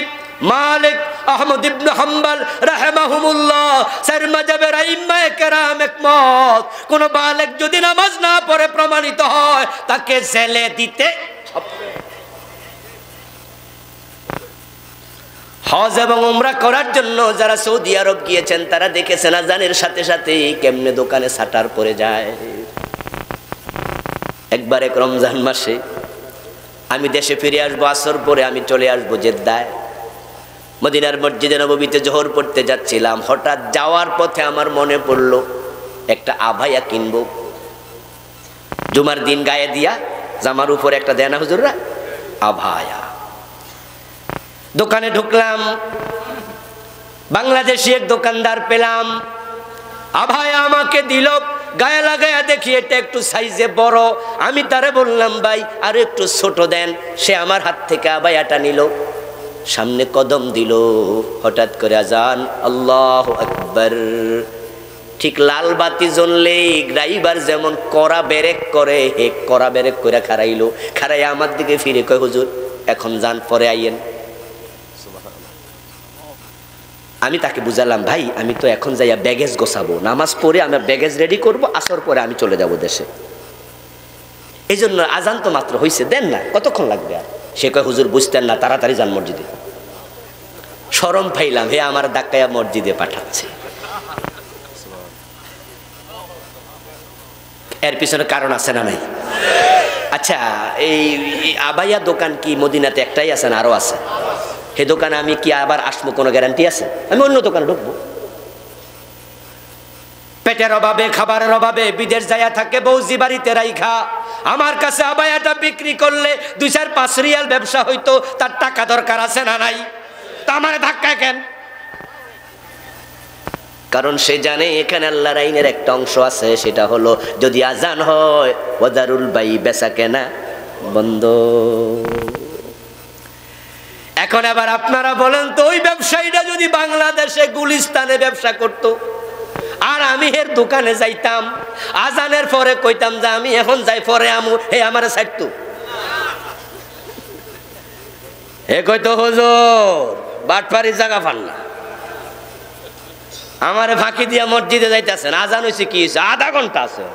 মালিক, আহমদ ইবনে হাম্বল রাহিমাহুমুল্লাহ চার মাযহাবের আইম্মায়ে কেরাম একমত, কোন বালেগ যদি নামাজ না পড়ে প্রমাণিত হয় তাকে জেলে দিতে হবে। হজ এবং উমরা করার জন্য যারা সৌদি আরব গিয়েছেন তারা দেখেছেন আজানের সাথে সাথে কেমনে দোকানে শাটার পড়ে যায়। একবার এক রমজান মাসে আমি দেশে ফিরে আসবো, আসর পরে আমি চলে আসবো জেদ্দায়। মদিনার মসজিদে নববীতে জোহর পড়তে যাচ্ছিলাম, হঠাৎ যাওয়ার পথে আমার মনে পড়লো একটা আভায়া কিনবো, জুমার দিন গায়ে দিয়া জামার উপরে একটা দেয় না হুজুররা, আভায়া। দোকানে ঢুকলাম, বাংলাদেশি এক দোকানদার পেলাম, আভায়া আমাকে দিল, গায়ে লাগায়া দেখি এটা একটু সাইজে বড়। আমি তারে বললাম ভাই আর একটু ছোট দেন, সে আমার হাত থেকে আভায়াটা নিল, সামনে কদম দিল, হঠাৎ করে আজান, আল্লাহু আকবার। ঠিক লাল বাতি জ্বললে ড্রাইভার যেমন কড়া ব্রেক করে, হে কড়া ব্রেক করে খারাইলো, খারাইয়া আমার দিকে ফিরে কয় হুজুর এখন যান পরে আইয়েন। আমি তাকে বুঝালাম ভাই আমি তো এখন যাইয়া ব্যাগেজ গোছাবো, নামাজ পড়ে আমি ব্যাগেজ রেডি করব, আসর পরে আমি চলে যাব দেশে, এই জন্য আজান তো মাত্র হয়েছে, দেন না, কতক্ষণ লাগবে আর। সে কয় হুজুর বুঝতেন না, তাড়াতাড়ি যান মসজিদে। শরম পাইলাম, হে আমার ধাক্কায়া মসজিদে পাঠাচ্ছে। এর পিছনে কারণ আছে না নাই? আচ্ছা, এই আবাইয়া দোকান কি মদিনাতে একটাই আছে না আরো আছে? হে দোকানে আমি কি আবার আসবো, কোনো গ্যারান্টি আছে? আমি অন্য দোকানে ঢুকবো। পেটের অভাবে, খাবারের অভাবে বিদেশ যাইয়া থাকে বৌজি বাড়িতে রাইখা, আমার কাছে আবায়াটা বিক্রি করলে 2-4-5 রিয়াল ব্যবসা হইতো, তার টাকা দরকার আছে না নাই? তা আমার ধাক্কা কেন? কারণ সে জানে এখানে আল্লাহর আইনের একটা অংশ আছে, সেটা হলো যদি আজান হয় ওয়াদারুল বাই, বেচা কেনা বন্ধ। এখন আবার আপনারা বলেন তো, ওই ব্যবসায়ীটা যদি বাংলাদেশে গুলিস্তানে ব্যবসা করত আর আমি এর দোকানে যাইতাম, আজানের পরে কইতাম যে আমি এখন যাই পরে আমু, হে আমার ছাড়তো? হে কইতো হুজুর বাটপারি জায়গা পান না, আমারে ফাঁকি দিয়া মসজিদে যাইতেছেন, আজান হয়েছে কি হয়েছে, আধা ঘন্টা আছে।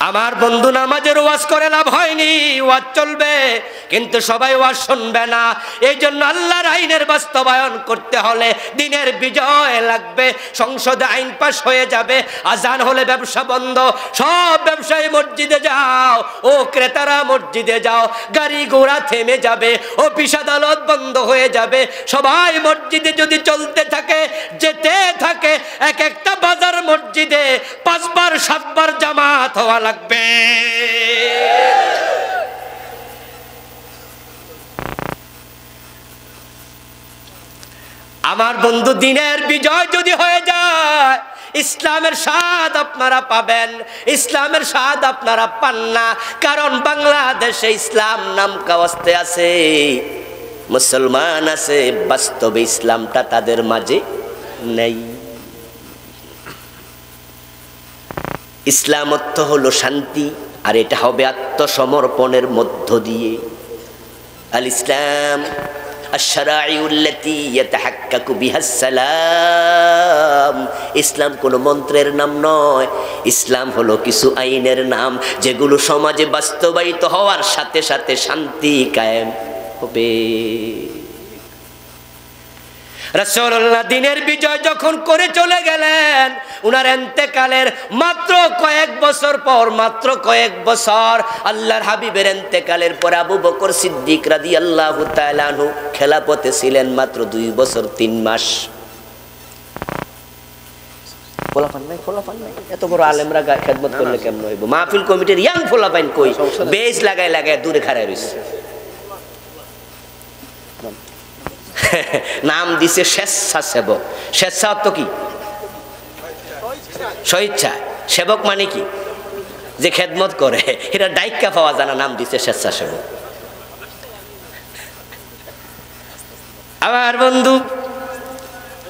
আমার বন্ধু নামাজের ওয়াজ করে লাভ হয়নি, ওয়াজ চলবে কিন্তু সবাই ওয়াজ শুনবে না। এই জন্য আল্লাহর আইনের বাস্তবায়ন করতে হলে দিনের বিজয় লাগবে, সংসদে আইন পাস হয়ে যাবে, আজান হলে ব্যবসা বন্ধ, সব ব্যবসায়ী মসজিদে যাও, ও ক্রেতারা মসজিদে যাও, গাড়ি ঘোড়া থেমে যাবে, অফিস আদালত বন্ধ হয়ে যাবে, সবাই মসজিদে যদি চলতে থাকে, যেতে থাকে, এক একটা বাজার মসজিদে 5বার 7বার জামাত হওয়া লাগবে। আমার বন্ধু দিনের বিজয় যদি হয়ে যায়, ইসলামের স্বাদ আপনারা পাবেন, ইসলামের স্বাদ আপনারা পান না, কারণ বাংলাদেশে ইসলাম নাম কাওয়াস্তে আছে, মুসলমান আছে, বাস্তবে ইসলামটা তাদের মাঝে নেই। ইসলাম অর্থ হলো শান্তি, আর এটা হবে আত্মসমর্পণের মধ্য দিয়ে। আল ইসলাম আশ-শারাঈউল্লাতী ইয়াতাহাক্কাকু বিহাস সালাম। ইসলাম কোনো মন্ত্রের নাম নয়, ইসলাম হলো কিছু আইনের নাম, যেগুলো সমাজে বাস্তবায়িত হওয়ার সাথে সাথে শান্তি কায়েম হবে। রাসূলুল্লাহ দিনের বিজয় যখন করে চলে গেলেন, উনার ইন্তেকালের মাত্র কয়েক বছর পর, মাত্র কয়েক বছর, আল্লাহর হাবিবের ইন্তেকালের পর আবু বকর সিদ্দিক রাদিয়াল্লাহু তাআলা আনহু খেলাফতে ছিলেন মাত্র 2 বছর 3 মাস। ফলাফল নাই, এত বড় আলেমরা খেদমত করলে কেমন হইব? মাহফিল কমিটির ইয়াং ফলাফাইন কই বেশ লাগায় লাগায় দূরে খাড়ায় রইছে। নাম দিছে স্বেচ্ছাসেবক। স্বেচ্ছা অর্থ কি? স্বেচ্ছা। সেবক মানে কি? যে খেদমত করে। এটা ডাইক্কা পাওয়া জানা, নাম দিছে স্বেচ্ছাসেবক। আমার বন্ধু,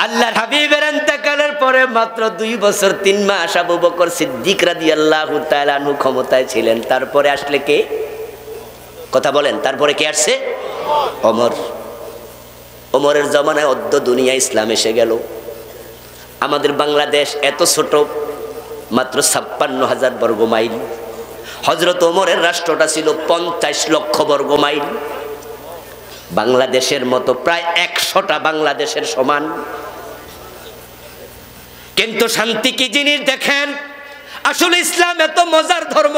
আল্লাহর হাবিবের ইন্তেকালের পরে মাত্র 2 বছর 3 মাস আবু বকর সিদ্দিক রাদিয়াল্লাহু তাআলা আনহু ক্ষমতায় ছিলেন। তারপরে আসলে কে? কথা বলেন, তারপরে কে আসছে? ওমর। ওমরের জমানায় অর্ধ দুনিয়া ইসলাম এসে গেল। আমাদের বাংলাদেশ এত ছোট, মাত্র 56,000 বর্গ মাইল। হযরত ওমরের রাষ্ট্রটা ছিল 50 লক্ষ বর্গ মাইল। বাংলাদেশের মতো প্রায় 100টা বাংলাদেশের সমান। কিন্তু শান্তি কি জিনিস দেখেন। আসলে ইসলাম এত মজার ধর্ম,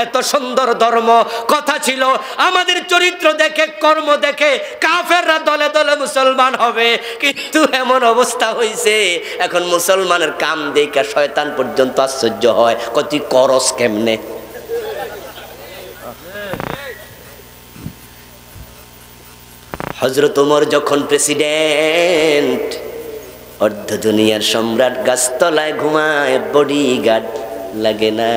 এত সুন্দর ধর্ম। কথা ছিল আমাদের চরিত্র দেখে, কর্ম দেখে কাফেররা দলে দলে মুসলমান হবে, কিন্তু এমন অবস্থা হয়েছে এখন মুসলমানের কাম দেখে শয়তান পর্যন্ত আশ্চর্য হয়, কত করস কেমনে। হযরত ওমর যখন প্রেসিডেন্ট, অর্ধ দুনিয়ার সম্রাট গাছতলায় ঘুমায়, বডিগার্ড লাগে না।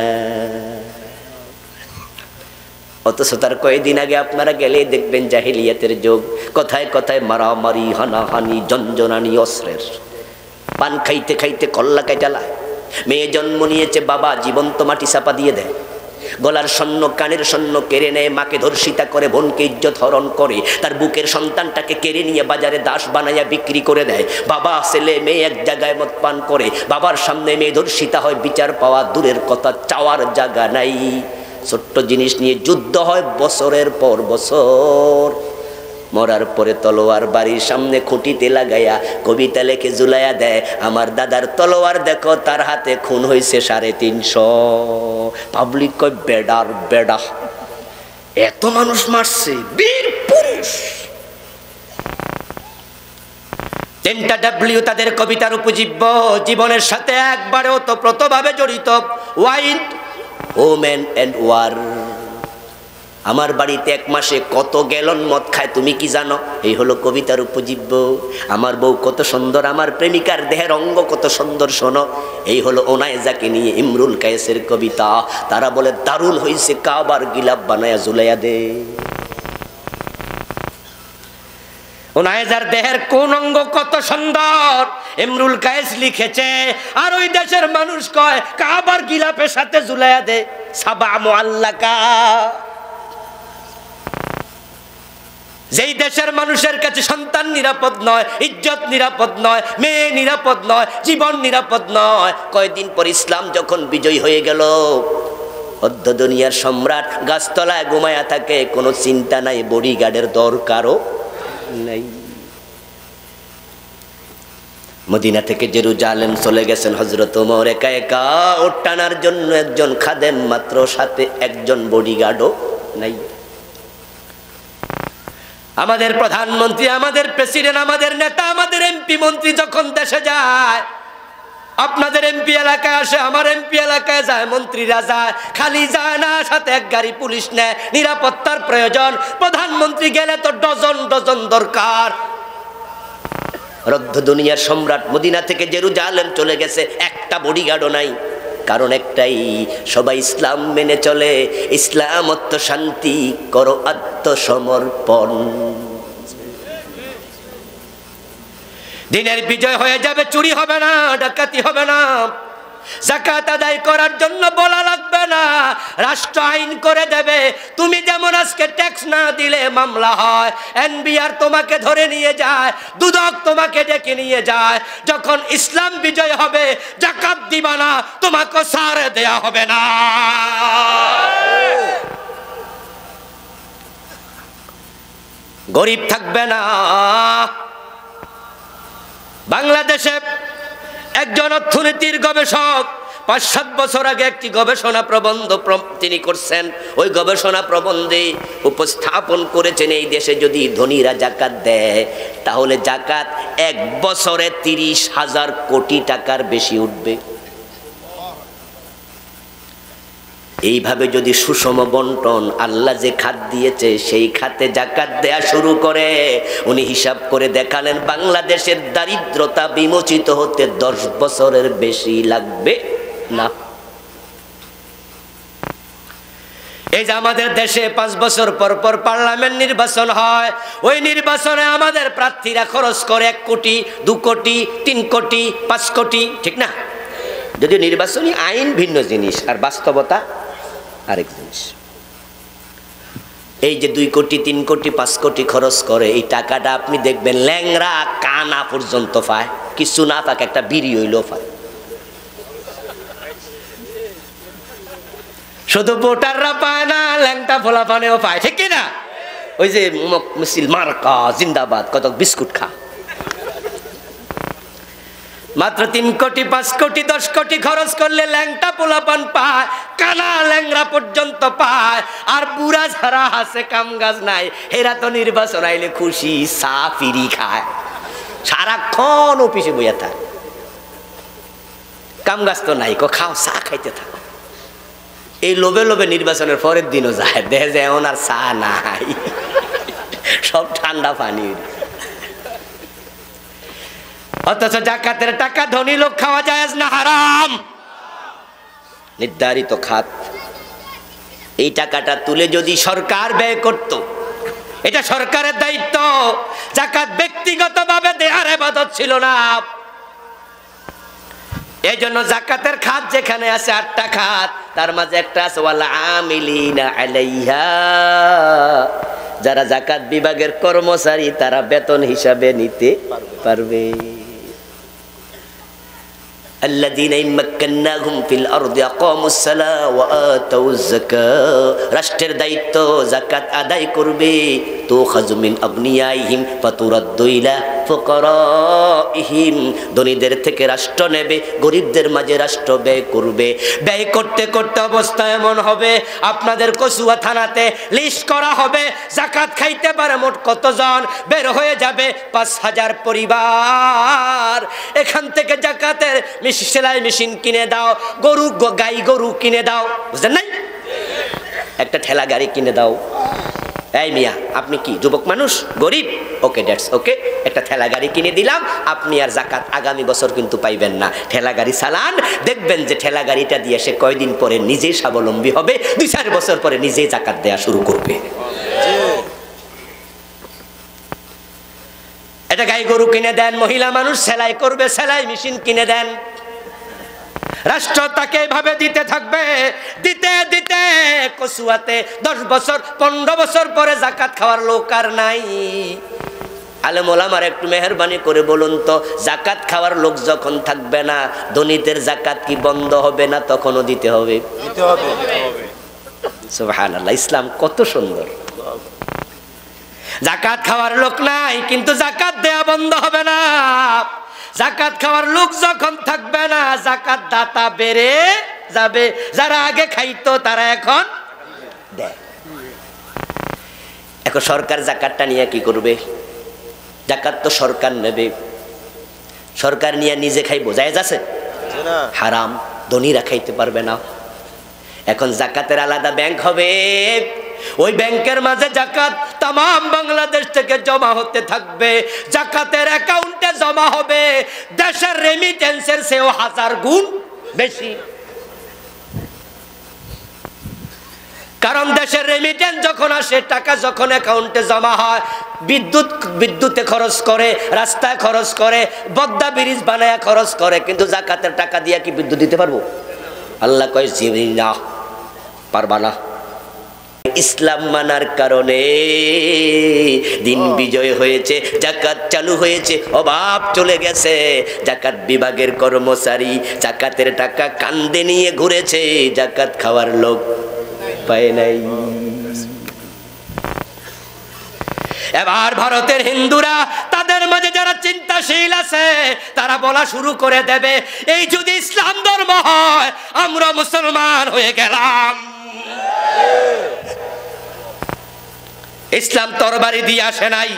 অথচ তার কয়েকদিন আগে আপনারা গেলে দেখবেন জাহিলিয়াতের যুগ, কথায় কথায় মারামারি, হানাহানি, জঞ্জনানি, অস্ত্রের। পান খাইতে খাইতে কল্লা কাটালায়। মেয়ে জন্ম নিয়েছে, বাবা জীবন্ত মাটি চাপা দিয়ে দেয়। গলার স্বর্ণ, কানের স্বর্ণ কেড়ে নেয়, মাকে ধর্ষিতা করে, বোনকে ইজ্জত হরণ করে, তার বুকের সন্তানটাকে কেড়ে নিয়ে বাজারে দাস বানাইয়া বিক্রি করে দেয়। বাবা ছেলে মেয়ে এক জায়গায় মদ পান করে, বাবার সামনে মেয়ে ধর্ষিতা হয়, বিচার পাওয়া দূরের কথা, চাওয়ার জায়গা নাই। ছোট্ট জিনিস নিয়ে যুদ্ধ হয় বছরের পর বছর। মরার পরে তলোয়ার বাড়ির সামনে খুঁটিতে লাগাইয়া কবিতা লেখে ঝুলাইয়া দেয়, আমার দাদার তলোয়ার দেখো, তার হাতে খুন হয়েছে 350। পাবলিক কয় বেডার বেডা, এত মানুষ মারছে, বীর পুরুষ। 3টা W তাদের কবিতার উপজীব্য, জীবনের সাথে একবারে ওতপ্রোতভাবে জড়িত। Wild, women and war. আমার বাড়িতে 1 মাসে কত গ্যালন মদ খায় তুমি কি জানো? এই হলো কবিতার উপজীব্য। আমার বউ কত সুন্দর, আমার প্রেমিকার দেহের অঙ্গ কত সুন্দর, শোনো। এই হলো ওনায়েজাকে নিয়ে ইমরুল কায়েসের কবিতা। তারা বলে দারুণ হইছে, কাবার গিলাপ বানায়া ঝুলাইয়া দে। ওনায়েজার দেহের কোন অঙ্গ কত সুন্দর, ইমরুল কায়েস লিখেছে। আর ওই দেশের মানুষ কয় কাবার গিলাপের সাথে ঝুলাইয়া দে। সাবা মুআল্লাকা। যেই দেশের মানুষের কাছে সন্তান নিরাপদ নয়, ইজ্জত নিরাপদ নয়, মেয়ে নিরাপদ নয়, জীবন নিরাপদ নয়। কয়েকদিন পর ইসলাম যখন বিজয় হয়ে গেল, অর্ধ দুনিয়ার সম্রাট গাছতলায় ঘুমায়া থাকে, কোনো চিন্তা নাই, বডিগার্ডের দরকারও নাই। মদিনা থেকে জেরুজালেম চলে গেছেন হযরত ওমর একা একা। ওট টানার জন্য একজন খাদেম মাত্র, সাথে একজন বডিগার্ডও নাই। আমাদের প্রধানমন্ত্রী, আমাদের প্রেসিডেন্ট, আমাদের নেতা, আমাদের এমপি মন্ত্রী যখন দেশে যায়, আপনাদের এমপি এলাকায় আসে, আমার এমপি এলাকায় যায়, মন্ত্রীরা যায়, খালি যায় না, সাথে 1 গাড়ি পুলিশ নেয়, নিরাপত্তার প্রয়োজন। প্রধানমন্ত্রী গেলে তো ডজন ডজন দরকার। অর্ধ দুনিয়ার সম্রাট মদিনা থেকে জেরুজালেম চলে গেছে, একটা বডিগার্ডও নাই। কারণ একটাই, সবাই ইসলাম মেনে চলে। ইসলাম অর্থ শান্তি, করো আত্মসমর্পণ। দিনের বিজয় হয়ে যাবে, চুরি হবে না, ডাকাতি হবে না, যাকাত আদায় করার জন্য বলা লাগবে না, রাষ্ট্র আইন করে দেবে। তুমি যেমন আজকে ট্যাক্স না দিলে মামলা হয়, এনবিআর তোমাকে ধরে নিয়ে যায়, দুদক তোমাকে ডেকে নিয়ে যায়। যখন ইসলাম বিজয় হবে, যাকাত দিবা না, তোমাকে ছাড় দেয়া হবে না। গরিব থাকবে না। বাংলাদেশে একজন অর্থনীতির গবেষক 5-7 বছর আগে একটি গবেষণা প্রবন্ধ তিনি করছেন। ওই গবেষণা প্রবন্ধে উপস্থাপন করেছেন, এই দেশে যদি ধনীরা যাকাত দেয়, তাহলে যাকাত 1 বছরে 30,000 কোটি টাকার বেশি উঠবে। এইভাবে যদি সুষম বন্টন, আল্লাহ যে খাত দিয়েছে সেই খাতে জাকাত দেয়া শুরু করে, উনি হিসাব করে দেখালেন বাংলাদেশের দারিদ্রতা বিমোচিত হতে 10 বছরের বেশি লাগবে না। এই যে আমাদের দেশে 5 বছর পর পর পার্লামেন্ট নির্বাচন হয়, ওই নির্বাচনে আমাদের প্রার্থীরা খরচ করে 1 কোটি, 2 কোটি, 3 কোটি, 5 কোটি, ঠিক না? যদিও নির্বাচনী আইন ভিন্ন জিনিস আর বাস্তবতা আরেক জিনিস। এই যে 2 কোটি, 3 কোটি, 5 কোটি খরচ করে, এই টাকাটা আপনি দেখবেন ল্যাংরা কানা পর্যন্ত পায়, কিছু না পাক একটা বিড়ি হইলেও পায়। শুধু ভোটাররা পায় না, ল্যাংটা ফোলাফানেও পায়, ঠিক কিনা? ওই যে মিছিল মার্কা জিন্দাবাদ, কত বিস্কুট খা। মাত্র 3 কোটি, 5 কোটি, 10 কোটি খরচ করলে ল্যাংটা পোলাপান পায়, কানা ল্যাংরা পর্যন্ত পায়। আর বুড়া যারা আছে কাম কাজ নাই, এরা তো নির্বাচন আইলে খুশি, চা ফিরি খায়, সারাক্ষণ অফিসে বইয়া থাকে, কাম কাজ তো নাই, খাও চা খাইতে থাকো। এই লোভে লোভে নির্বাচনের পরের দিনও যায়, দেখে যে এমন আর চা নাই, সব ঠান্ডা পানি। অথচ জাকাতের টাকা ধনী লোক খাওয়া জায়েজ না হারাম? নির্ধারিত খাত। এই টাকাটা তুলে যদি সরকার ব্যয় করত, এটা সরকারের দায়িত্ব। জাকাত ব্যক্তিগতভাবে দেয়ার ইবাদত ছিল না। এই জন্য জাকাতের খাত যেখানে আছে 8টা খাত, তার মাঝে একটা আছে ওয়াল আমিলিনা আলাইহা, যারা জাকাত বিভাগের কর্মচারী তারা বেতন হিসাবে নিতে পারবে। الذين إن مكناهم في الأرض أقاموا الصلاة وآتوا الزكاة, রাষ্ট্রের দায়িত্ব যাকাত আদায় করবে। তুখাযু মিন আগনিয়াইহিম ফাতুরাদ্দু ইলা ফুকারাইহিম, ধনীদের থেকে রাষ্ট্র নেবে, গরিবদের মাঝে রাষ্ট্র ব্যয় করবে। ব্যয় করতে করতে অবস্থা এমন হবে, আপনাদের কচুয়া থানাতে লিস্ট করা হবে যাকাত খাইতে পারে মোট কতজন, বের হয়ে যাবে 5000 পরিবার। এখান থেকে জাকাতের সেলাই মেশিন কিনে দাও, গরু গাই গরু কিনে দাও, বুঝলেন নাই? একটা ঠেলা গাড়ি কিনে দাও। এই মিয়া, আপনি কি যুবক মানুষ, গরিব? ওকে, দ্যাটস ওকে, একটা ঠেলা গাড়ি কিনে দিলাম, আপনি আর জাকাত আগামী বছর কিন্তু পাইবেন না। ঠেলা গাড়ি চালান, দেখবেন যে ঠেলা গাড়িটা দিয়ে সে কয়দিন পরে নিজেই স্বাবলম্বী হবে, 2-4 বছর পরে নিজেই জাকাত দেয়া শুরু করবে। এটা গাই গরু কিনে দেন, মহিলা মানুষ সেলাই করবে, সেলাই মেশিন কিনে দেন। রাষ্ট্র তাকে এইভাবে দিতে থাকবে, দিতে দিতে কচুয়াতে 10 বছর 15 বছর পরে জাকাত খাওয়ার লোক আর নাই। আলেম ওলামার একটু মেহেরবানি করে বলুন তো, জাকাত খাওয়ার লোক যখন থাকবে না, ধনীদের জাকাত কি বন্ধ হবে না? তখনও দিতে হবে, দিতে হবে। সুবহানাল্লাহ, ইসলাম কত সুন্দর। জাকাত খাওয়ার লোক নাই, কিন্তু জাকাত দেয়া বন্ধ হবে না। জাকাত খাওয়ার লোক যখন থাকবে না, জাকাত দাতা বেড়ে যাবে। যারা আগে খাইতো তারা এখন দেয়। এখন সরকার জাকাতটা নিয়ে কি করবে? জাকাত তো সরকার নেবে, সরকার নিয়ে নিজে খাইবো, জায়েজ আছে? হারাম, ধনীরা খাইতে পারবে না। এখন জাকাতের আলাদা ব্যাংক হবে, ওই ব্যাংকের মাঝে জাকাত তামাম বাংলাদেশ থেকে জমা হতে থাকবে। জাকাতের অ্যাকাউন্টে জমা হবে দেশের রেমিটেন্সের চেয়েও 1000 গুণ বেশি। কারণ দেশের রেমিটেন্স যখন আসে, টাকা যখন অ্যাকাউন্টে জমা হয়, বিদ্যুতে খরচ করে, রাস্তায় খরচ করে, বদ্দা ব্রিজ বানায় খরচ করে, কিন্তু জাকাতের টাকা দিয়ে কি বিদ্যুৎ দিতে পারবো? আল্লাহ কয় জীবনী না, পারবা না। ইসলাম মানার কারণে দিন বিজয় হয়েছে, জাকাত চালু হয়েছে, অভাব চলে গেছে। জাকাত বিভাগের কর্মচারী জাকাতের টাকা কান্দে নিয়ে ঘুরেছে, জাকাত খাওয়ার লোক পায় নাই। এবার ভারতের হিন্দুরা, তাদের মাঝে যারা চিন্তাশীল আছে, তারা বলা শুরু করে দেবে, এই যদি ইসলাম ধর্ম হয়, আমরা মুসলমান হয়ে গেলাম। ইসলাম তরবারি দিয়ে আসে নাই,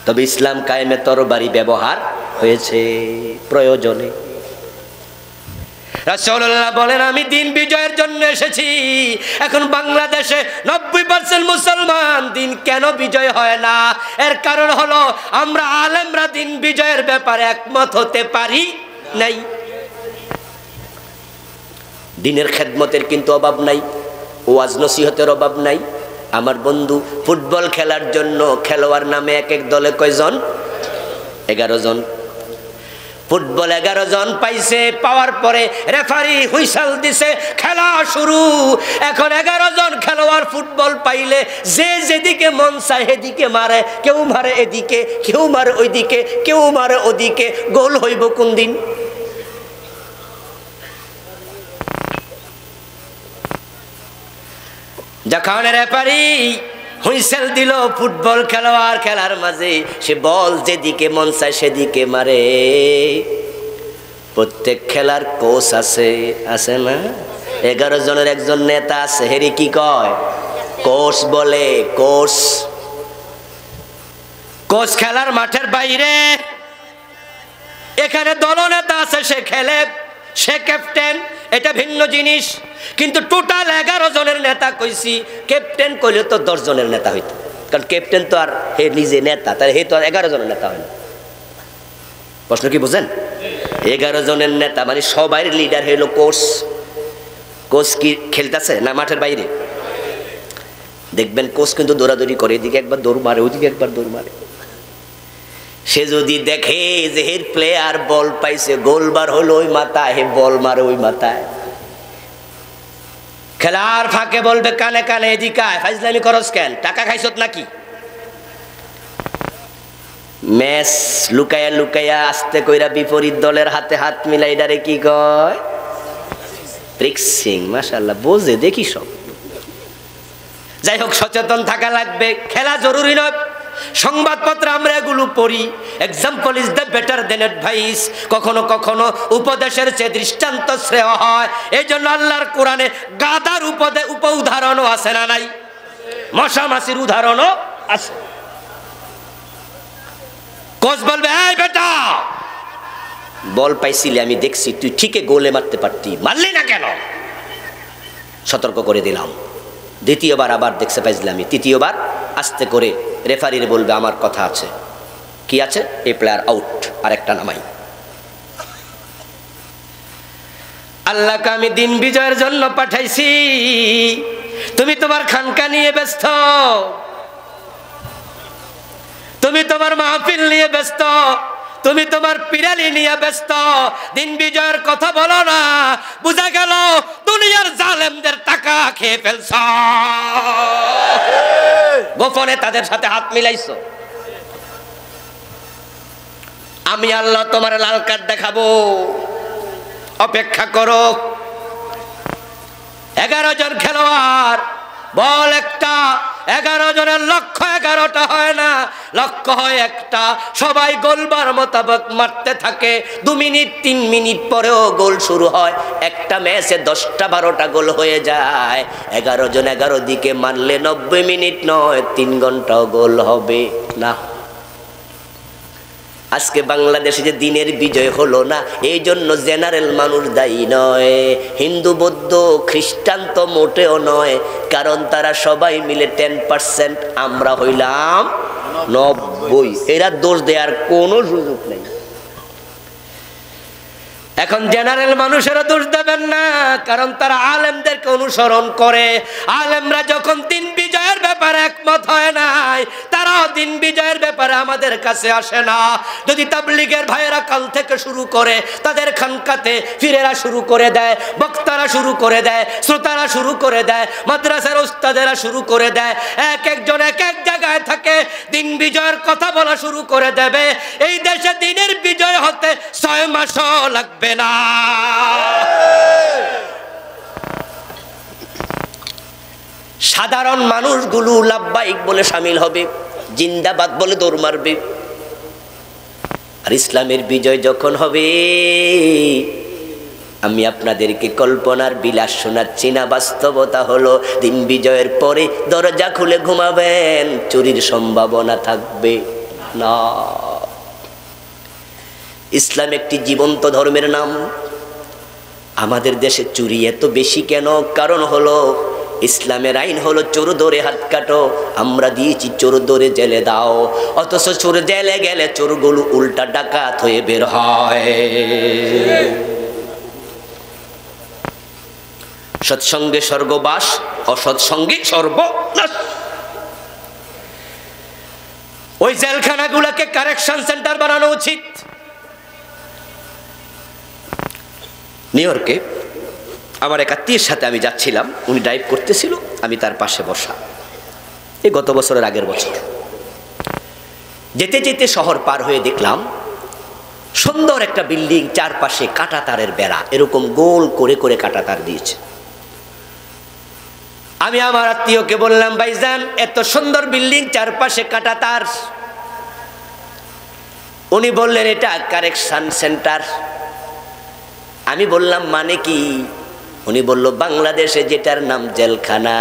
তবে ইসলাম কায়েমে তরবারি ব্যবহার হয়েছে প্রয়োজনে। রাসূলুল্লাহ বলেন আমি দিন বিজয়ের জন্য এসেছি। এখন বাংলাদেশে 90% মুসলমান, দিন কেন বিজয় হয় না? এর কারণ হলো আমরা আলেমরা দিন বিজয়ের ব্যাপারে একমত হতে পারি নাই। দিনের খেদমতের কিন্তু অভাব নাই, ওয়াজ নসিহতের অভাব নাই। আমার বন্ধু ফুটবল খেলার জন্য খেলোয়াড় নামে এক এক দলে কয়জন? 11 জন। ফুটবল 11 জন পাইছে, পাওয়ার পরে রেফারি হুইসেল দিছে, খেলা শুরু। এখন 11 জন খেলোয়াড় ফুটবল পাইলে যে যেদিকে মন চায় সেদিকে মারে, কেউ মারে এদিকে, কেউ মারে ওইদিকে, কেউ মারে ওদিকে। গোল হইব কোন দিন? যখন রেফারি হুইসেল দিল, ফুটবল খেলোয়াড় খেলার মাঝে সে বল যেদিকে মন চায় সেদিকে মারে। প্রত্যেক খেলার কোচ আছে, আছে না? 11 জনের একজন নেতা আছে, হেরি কি কয়? কোচ বলে। কোচ কোচ খেলার মাঠের বাইরে। এখানে দলনেতা আছে, সে খেলে, সে ক্যাপ্টেন, এটা ভিন্ন জিনিস। কিন্তু টোটাল 11 জনের নেতা কইছি। ক্যাপ্টেন কইলে তো 10 জনের নেতা হইতো, কারণ ক্যাপ্টেন তো আর হে নিজে নেতা, তাহলে হে তো আর 11 জনের নেতা হয় না। প্রশ্ন কি বুঝেন? 11 জনের নেতা মানে সবাই লিডার হইল কোচ। কোচ কি খেলতেছে না মাঠের বাইরে? দেখবেন কোচ কিন্তু দৌড়াদৌড়ি করে, এদিকে একবার দৌড় মারে, ওইদিকে একবার দৌড় মারে। সে যদি দেখে যে হের প্লেয়ার বল পাইছে, গোলবার হলো ওই মাথায়, হে বল মারে ওই মাথায়। খেলার ফাঁকে বলবে কানে কানে, এদিকে আয়, ফাইজলামি করস কেন? টাকা খাইছত নাকি? ম্যাচ লুকায়া লুকায়া আস্তে কইরা বিপরীত দলের হাতে হাত মিলাই, ডারে কি কয়? ফিক্সিং। মাশাআল্লাহ, বোঝে দেখি সব। যাই হোক, সচেতন থাকা লাগবে। খেলা জরুরি নয়, সংবাদপত্র আমরা এগুলো পড়ি। Example is the better then advice. কখনো কখনো উপদেশের চেয়ে দৃষ্টান্ত শ্রেয় হয়। এই জন্য আল্লাহর কোরআনে গাদার উদাহরণও আছে না নাই? মশা মাছির উদাহরণও আছে। কোচ বলবে, এই বেটা বল পাইছিলি, আমি দেখছি তুই ঠিকই গোলে মারতে পারতি, মারলি না কেন? সতর্ক করে দিলাম। দ্বিতীয়বার আবার দেখছে পাইছিলাম, তৃতীয়বার আস্তে করে রেফারির বলবে আমার কথা আছে। কি আছে? এই প্লেয়ার আউট, আর একটা নামাই। আল্লাহকে আমি দিন বিজয়ের জন্য পাঠাইছি, তুমি তোমার খানকা নিয়ে ব্যস্ত, তুমি তোমার মাহফিল নিয়ে ব্যস্ত, তুমি তোমার পিরালি নিয়ে ব্যস্ত। দিন বিজয়ের কথা বলো না। বুঝা গেল দুনিয়ার জালেমদের টাকা খেয়ে ফেলছ, গোপনে তাদের সাথে হাত মিলাইছো। আমি আল্লাহ তোমার লাল কার্ড দেখাবো, অপেক্ষা করো। 11 জন খেলোয়াড়, বল একটা। 11 জনের লক্ষ্য 11টা হয় না, লক্ষ্য হয় একটা। সবাই গোলবার মোতাবেক মারতে থাকে। 2 মিনিট 3 মিনিট পরেও গোল শুরু হয়। একটা ম্যাচে 10টা 12টা গোল হয়ে যায়। 11 জন 11 দিকে মারলে 90 মিনিট নয়, 3 ঘন্টাও গোল হবে না। আজকে বাংলাদেশে যে দিনের বিজয় হলো না, এই জন্য জেনারেল মানুষ দায়ী নয়, হিন্দু বৌদ্ধ খ্রিস্টান তো মোটেও নয়। কারণ তারা সবাই মিলে 10%, আমরা হইলাম 90। এরা দোষ দেওয়ার কোনো সুযোগ নেই। এখন জেনারেল মানুষেরও দোষ দেবেন না, কারণ তারা আলেমদেরকে অনুসরণ করে। আলেমরা যখন দিন বিজয়ের ব্যাপারে একমত হয় নাই, তারাও দিন বিজয়ের ব্যাপারে আমাদের কাছে আসে না। যদি তাবলীগের ভাইয়েরা কাল থেকে শুরু করে, তাদের খানকাতে ফিরেরা শুরু করে দেয়, বক্তারা শুরু করে দেয়, শ্রোতারা শুরু করে দেয়, মাদ্রাসার উস্তাদেরা শুরু করে দেয়, এক একজন এক এক জায়গায় থাকে, দিন বিজয়ের কথা বলা শুরু করে দেবে। এই দেশে দিনের বিজয় হতে 6 মাসও লাগবে না। সাধারণ মানুষগুলো লাব্বাইক বলে সামিল হবে, জিন্দাবাদ বলে দৌড় মারবে। আর ইসলামের বিজয় যখন হবে, আমি আপনাদেরকে কল্পনার বিলাস শোনাচ্ছি না, বাস্তবতা হলো দিন বিজয়ের পরে দরজা খুলে ঘুমাবেন, চুরির সম্ভাবনা থাকবে না। ইসলাম একটি জীবন্ত ধর্মের নাম। আমাদের দেশে চুরি এত বেশি কেন? কারণ হলো ইসলামের আইন হলো চোর ধরে হাত কাটো, আমরা দিয়েছি চোর ধরে জেলে দাও। অথচ চোর জেলে গেলে চোরগুলো উল্টা ডাকাত হয়ে বের হয়। সৎসঙ্গে স্বর্গবাস, অসৎসঙ্গে সর্বনাশ। ওই জেলখানাগুলোকে কারেকশন সেন্টার বানানো উচিত। নিউ ইয়র্কে আমার এক আত্মীয়ের সাথে আমি যাচ্ছিলাম, উনি ড্রাইভ করতেছিল, আমি তার পাশে বসা। এই গত বছরের আগের বছর যেতে যেতে শহর পার হয়ে দেখলাম সুন্দর একটা বিল্ডিং, চারপাশে কাঁটা তারের বেড়া, এরকম গোল করে করে কাঁটা তার দিয়েছে। আমি আমার আত্মীয়কে বললাম, ভাইজান এত সুন্দর বিল্ডিং, চারপাশে কাঁটা তার। উনি বললেন এটা কারেকশন সেন্টার। আমি বললাম মানে কি? উনি বলল বাংলাদেশে যেটার নাম জেলখানা,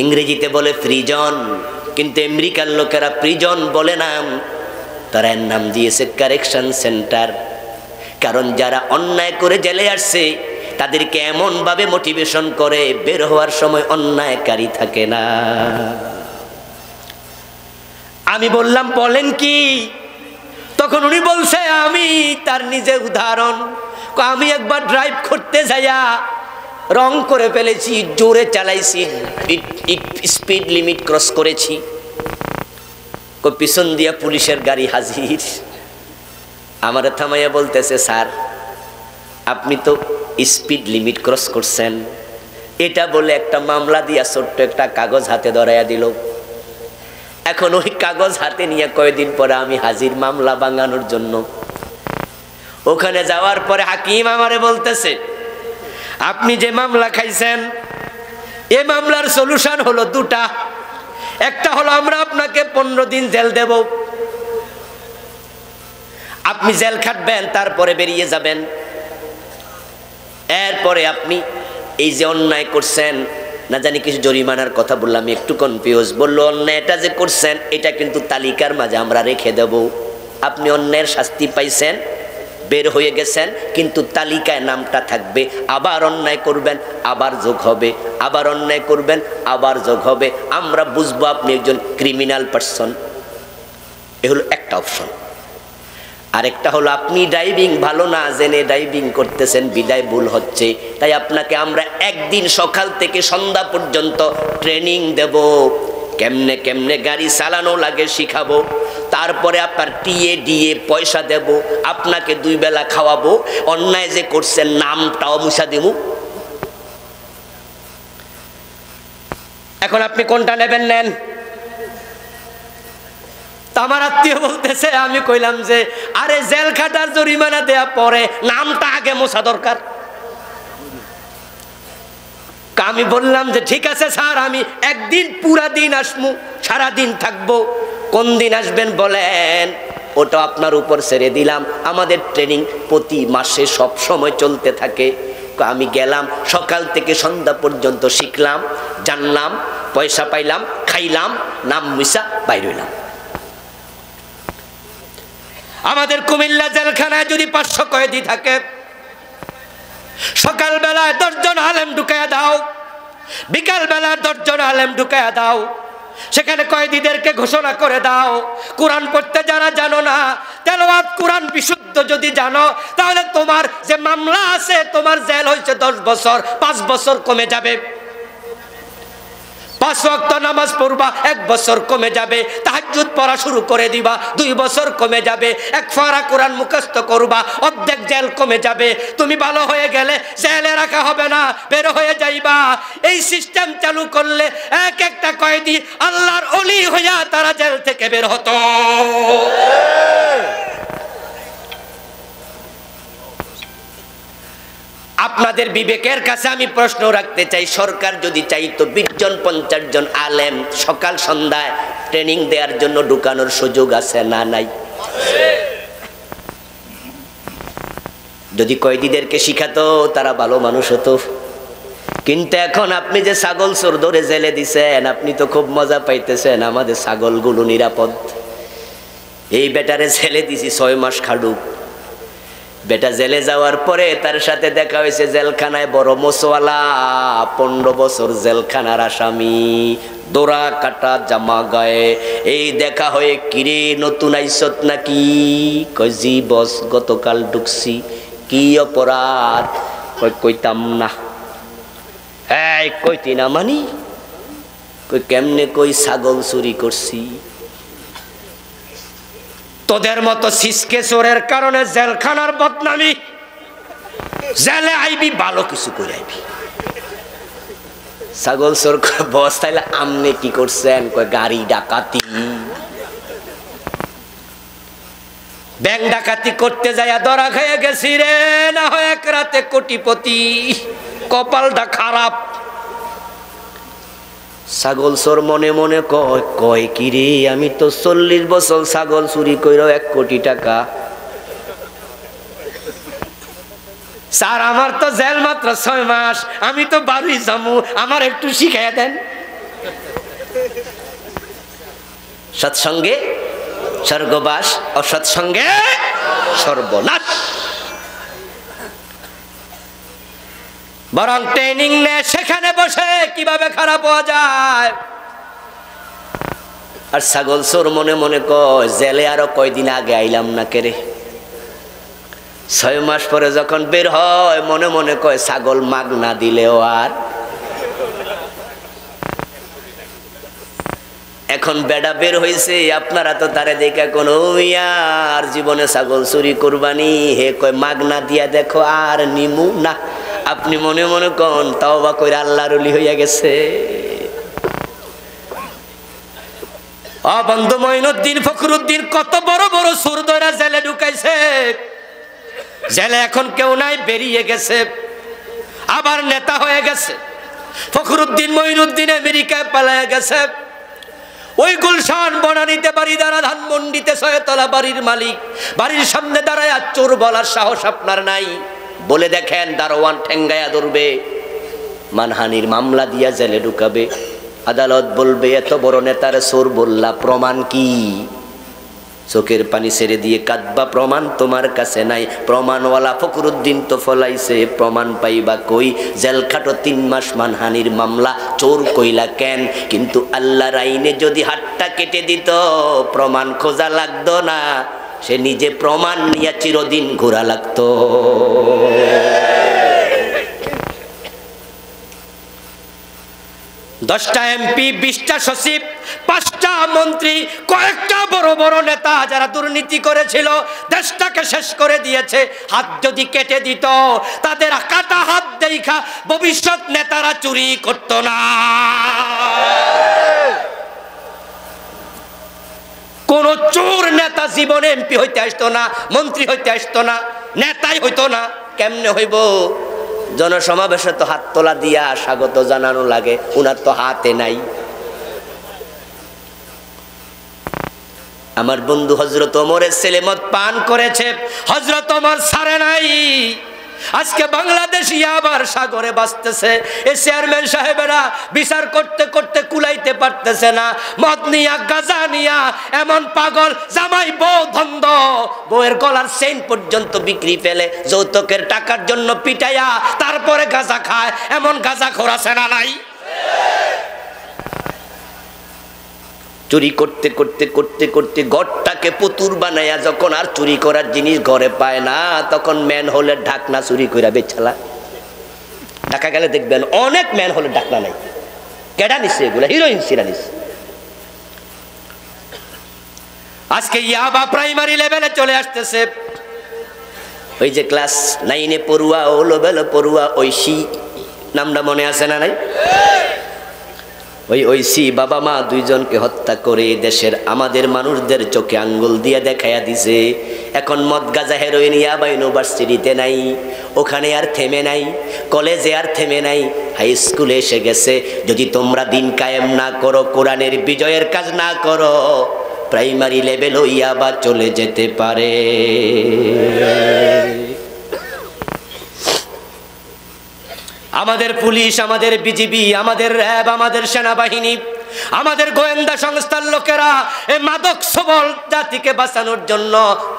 ইংরেজিতে বলে প্রিজন, কিন্তু আমেরিকার লোকেরা প্রিজন বলে না, তারা এর নাম দিয়েছে কারেকশন সেন্টার। কারণ যারা অন্যায় করে জেলে আসছে তাদেরকে এমন ভাবে মোটিভেশন করে বের হওয়ার সময় অন্যায়কারী থাকে না। আমি বললাম বলেন কি? তখন উনি বলছে, আমি তার নিজে উদাহরণ, আমি একবার ড্রাইভ করতে যাইয়া রং করে ফেলেছি, জোরে চালাইছি, স্পিড লিমিট ক্রস করেছি, পিছন দিয়া পুলিশের গাড়ি হাজির। আমার থামাইয়া বলতেছে, স্যার আপনি তো স্পিড লিমিট ক্রস করছেন। এটা বলে একটা মামলা দিয়া ছোট্ট একটা কাগজ হাতে ধরাইয়া দিল। এখন ওই কাগজ হাতে নিয়ে কয়েকদিন পরে আমি হাজির মামলা ভাঙানোর জন্য। ওখানে যাওয়ার পরে হাকিম আমারে বলতেছে, আপনি যে মামলা খাইছেন এ মামলার সলিউশন হলো দুটা। একটা হলো আমরা আপনাকে 15 দিন জেল দেব, আপনি জেল খাটবেন, তারপরে বেরিয়ে যাবেন। এরপরে আপনি এই যে অন্যায় করছেন, না জানি কিছু জরিমানার কথা বললাম, আমি একটু কনফিউজ। বললো অন্যায়টা যে করছেন এটা কিন্তু তালিকার মাঝে আমরা রেখে দেব। আপনি অন্যায়ের শাস্তি পাইছেন, বের হয়ে গেছেন, কিন্তু তালিকায় নামটা থাকবে। আবার অন্যায় করবেন, আবার যোগ হবে, আবার অন্যায় করবেন, আবার যোগ হবে। আমরা বুঝবো আপনি একজন ক্রিমিনাল পারসন। এ হলো একটা অপশন। আরেকটা হলো আপনি ড্রাইভিং ভালো না জেনে ড্রাইভিং করতেছেন, বিদায় ভুল হচ্ছে, তাই আপনাকে আমরা একদিন সকাল থেকে সন্ধ্যা পর্যন্ত ট্রেনিং দেব, কেমনে কেমনে গাড়ি চালানো লাগে শিখাবো। তারপরে আপনার টিএ ডিএ পয়সা দেব, আপনাকে 2 বেলা খাওয়াবো, অন্যায় যে করছেন নামটাও মুছা দেব। এখন আপনি কোনটা নেবেন নেন। আমার আত্মীয় বলতেছে, আমি কইলাম যে আরে জেল খাটার জরিমানা দেয়া পরে নামটা আগে মোছা দরকার। আমি বললাম যে ঠিক আছে স্যার, আমি একদিন পুরা দিন আসবো, সারাদিন থাকবো। কোন দিন আসবেন বলেন, ওটা আপনার উপর ছেড়ে দিলাম। আমাদের ট্রেনিং প্রতি মাসে সব সময় চলতে থাকে। আমি গেলাম, সকাল থেকে সন্ধ্যা পর্যন্ত শিখলাম, জানলাম, পয়সা পাইলাম, খাইলাম, নাম মুছা বাইর হইলাম। আমাদের কুমিল্লা জেলখানায় যদি 500 কয়েদি থাকে, সকাল বেলায় 10 জন আলেম ঢুকাইয়া দাও, বিকাল বেলায় 10 জন আলেম ঢুকাইয়া দাও। সেখানে কয়েদিদেরকে ঘোষণা করে দাও, কোরআন পড়তে যারা জানো না, তেলাওয়াত কোরআন বিশুদ্ধ যদি জানো, তাহলে তোমার যে মামলা আছে, তোমার জেল হয়েছে 10 বছর, 5 বছর কমে যাবে। 5 ওয়াক্ত নামাজ পড়বা, 1 বছর কমে যাবে। তাহাজ্জুদ পড়া শুরু করে দিবা, 2 বছর কমে যাবে। 1 পারা কোরআন মুখস্থ করবা, অর্ধেক জেল কমে যাবে। তুমি ভালো হয়ে গেলে জেলে রাখা হবে না, বের হয়ে যাইবা। এই সিস্টেম চালু করলে এক একটা কয়েদি আল্লাহর ওলি হইয়া তারা জেল থেকে বের হতো। আপনাদের বিবেকের কাছে আমি প্রশ্ন রাখতে চাই, সরকার যদি চাইতো 20 জন 50 জন আলেম সকাল সন্ধ্যায় ট্রেনিং দেওয়ার জন্য ঢুকানোর সুযোগ আছে না নাই? যদি কয়েদিদেরকে শিখাতো তারা ভালো মানুষ হতো। কিন্তু এখন আপনি যে ছাগল চোর ধরে জেলে দিছেন, আপনি তো খুব মজা পাইতেছেন, আমাদের ছাগলগুলো নিরাপদ। এই বেটারে জেলে দিছি 6 মাস খাডুক, বেটা জেলে যাওয়ার পরে তার সাথে দেখা হয়েছে জেলখানায় বড় মোসওয়ালা, 15 বছর জেলখানার আসামি, দোরা কাটা জামা গায়ে। এই দেখা হয়ে, কিরে নতুন আইসত নাকি? কই জি বস, গতকাল ঢুকছি। কি অপরাধ? কই কইতাম না। এই কইতি না মানি? কই কেমনে কই? ছাগল চুরি করছি। তোদের মতো সিসকে চোরের কারণে জেলখানার বদনামি, জেলে আইবি ভালো কিছু করে আইবি। ছাগল চোর বস, তাইলে আমনে কি করছেন? কয় গাড়ি ডাকাতি। ব্যাংক ডাকাতি করতে যাইয়া ধরা খেয়ে গেছি রে, না হয় এক রাতে কোটিপতি। কপালটা খারাপ। ছাগল চোর মনে মনে কয়, কয় কি রে, আমি তো 40 বছর ছাগল চুরি কইরা 1 কোটি টাকা। স্যার আমার তো জেল মাত্র 6 মাস, আমি তো বাড়ি যাবো, আমার একটু শিখাইয়া দেন। সৎসঙ্গে স্বর্গবাস, অসৎসঙ্গে সর্বনাশ। বরং ট্রেনিং নে, সেখানে বসে কিভাবে খারাপ হওয়া যায়। আর ছাগল চোর মনে মনে কয়, জেলে আরো কয়দিন আগে আইলাম না কেরে। 6 মাস পরে যখন বের হয়, মনে মনে কয় ছাগল মাগ না দিলেও আর। এখন বেড়া বের হইছে, আপনারা তো তারে দেখে কোনো আর জীবনে ছাগল চুরি করবানি। হে কয় মাগনা দিয়া দেখো, আর নিমু না। আপনি মনে মনে কন তাওবা কইরা আল্লাহর ওলি হইয়া গেছে। বন্ধু মঈনুদ্দিন ফখরুদ্দিন কত বড় বড় সুর ধরা জেলে ঢুকাইছে। জেলে এখন কেউ নাই, বেরিয়ে গেছে, আবার নেতা হয়ে গেছে। ফখরুদ্দিন মঈনুদ্দিন আমেরিকায় পালায় গেছে। ওই গুলশান বনানীতে বাড়ি, দ্বারা ধানমন্ডিতে 6 তলা বাড়ির মালিক। বাড়ির সামনে দাঁড়ায় চোর বলার সাহস আপনার নাই। বলে দেখেন, দারোয়ান ঠেঙ্গায়া ধরবে, মানহানির মামলা দিয়া জেলে ঢুকাবে। আদালত বলবে, এত বড় নেতার চোর বললা, প্রমাণ কি? চোখের পানি ছেড়ে দিয়ে কাঁদবা, প্রমাণ তোমার কাছে নাই। প্রমাণওয়ালা ফখরুদ্দিন তো ফলাইছে, প্রমাণ পাইবা কই? জেল খাটো 3 মাস, মানহানির মামলা, চোর কইলা কেন? কিন্তু আল্লাহর আইনে যদি হাতটা কেটে দিত, প্রমাণ খোঁজা লাগতো না, সে নিজে প্রমাণ নিয়ে চিরদিন ঘোরা লাগতো। 10টা এমপি, 20টা সচিব, 5টা মন্ত্রী, কয়েকটা বড় বড় নেতা যারা দুর্নীতি করেছিল, দেশটাকে শেষ করে দিয়েছে। হাত যদি কেটে দিত, তাদের কাটা হাত দেখা ভবিষ্যৎ নেতারা চুরি করত না। কোন চোর নেতা জীবনে এমপি হইতে আসতো না, মন্ত্রী হইতে আসতো না, নেতাই হইতো না। কেমনে হইব? জনসমাবেশে তো হাত তোলা দিয়া স্বাগত জানানো লাগে, উনার তো হাতে নাই। আমার বন্ধু হযরত ওমরের ছেলে মদ পান করেছে, হযরত ওমর ছাড়ে নাই। আজকে বাংলাদেশ আবার সাগরে বাঁচতেছে। এই চেয়ারম্যান সাহেবেরা বিচার করতে করতে কুলাইতে পারতেছে না। মদ নিয়া, গাঁজা নিয়া এমন পাগল, জামাই বউ ধন্দ, বউয়ের গলার চেইন পর্যন্ত বিক্রি ফেলে, যৌতুকের টাকার জন্য পিটাইয়া তারপরে গাঁজা খায়। এমন গাঁজা খোরাছে না নাই? চুরি করতে করতে করতে করতে ঘরটাকে পুতুর বানাইয়া যখন আর চুরি করার জিনিস ঘরে পায় না, তখন ম্যান হোলের ঢাকনা চুরি কইরা বেচালা। ঢাকা গেলে দেখবেন অনেক ম্যান হোলের ঢাকনা নাই। কেডা নিচ্ছে এগুলা? হিরোইন সিরা নিচ্ছে। আজকে ইয়াবা প্রাইমারি লেভেলে চলে আসতেছে। ওই যে ক্লাস 9-এ পড়ুয়া, ও লেভেলে পড়ুয়া, ঐশী নামটা মনে আছে না নাই? ওই ঐশী বাবা মা 2 জনকে হত্যা করে দেশের আমাদের মানুষদের চোখে আঙ্গুল দিয়ে দেখাইয়া দিছে। এখন মদ, গাঁজা, হেরোইন, ইয়াবা ইউনিভার্সিটিতে নাই, ওখানে আর থেমে নাই, কলেজে আর থেমে নাই, হাই স্কুলে এসে গেছে। যদি তোমরা দিন কায়েম না করো, কোরআনের বিজয়ের কাজ না করো, প্রাইমারি লেভেল ইয়াবা চলে যেতে পারে। আমাদের পুলিশ, আমাদের বিজিবি, আমাদের র্যাব, আমাদের সেনাবাহিনী আমাদের গোয়েন্দা সংস্থার লোকেরা এই মাদক সবল জাতিকে বাঁচানোর জন্য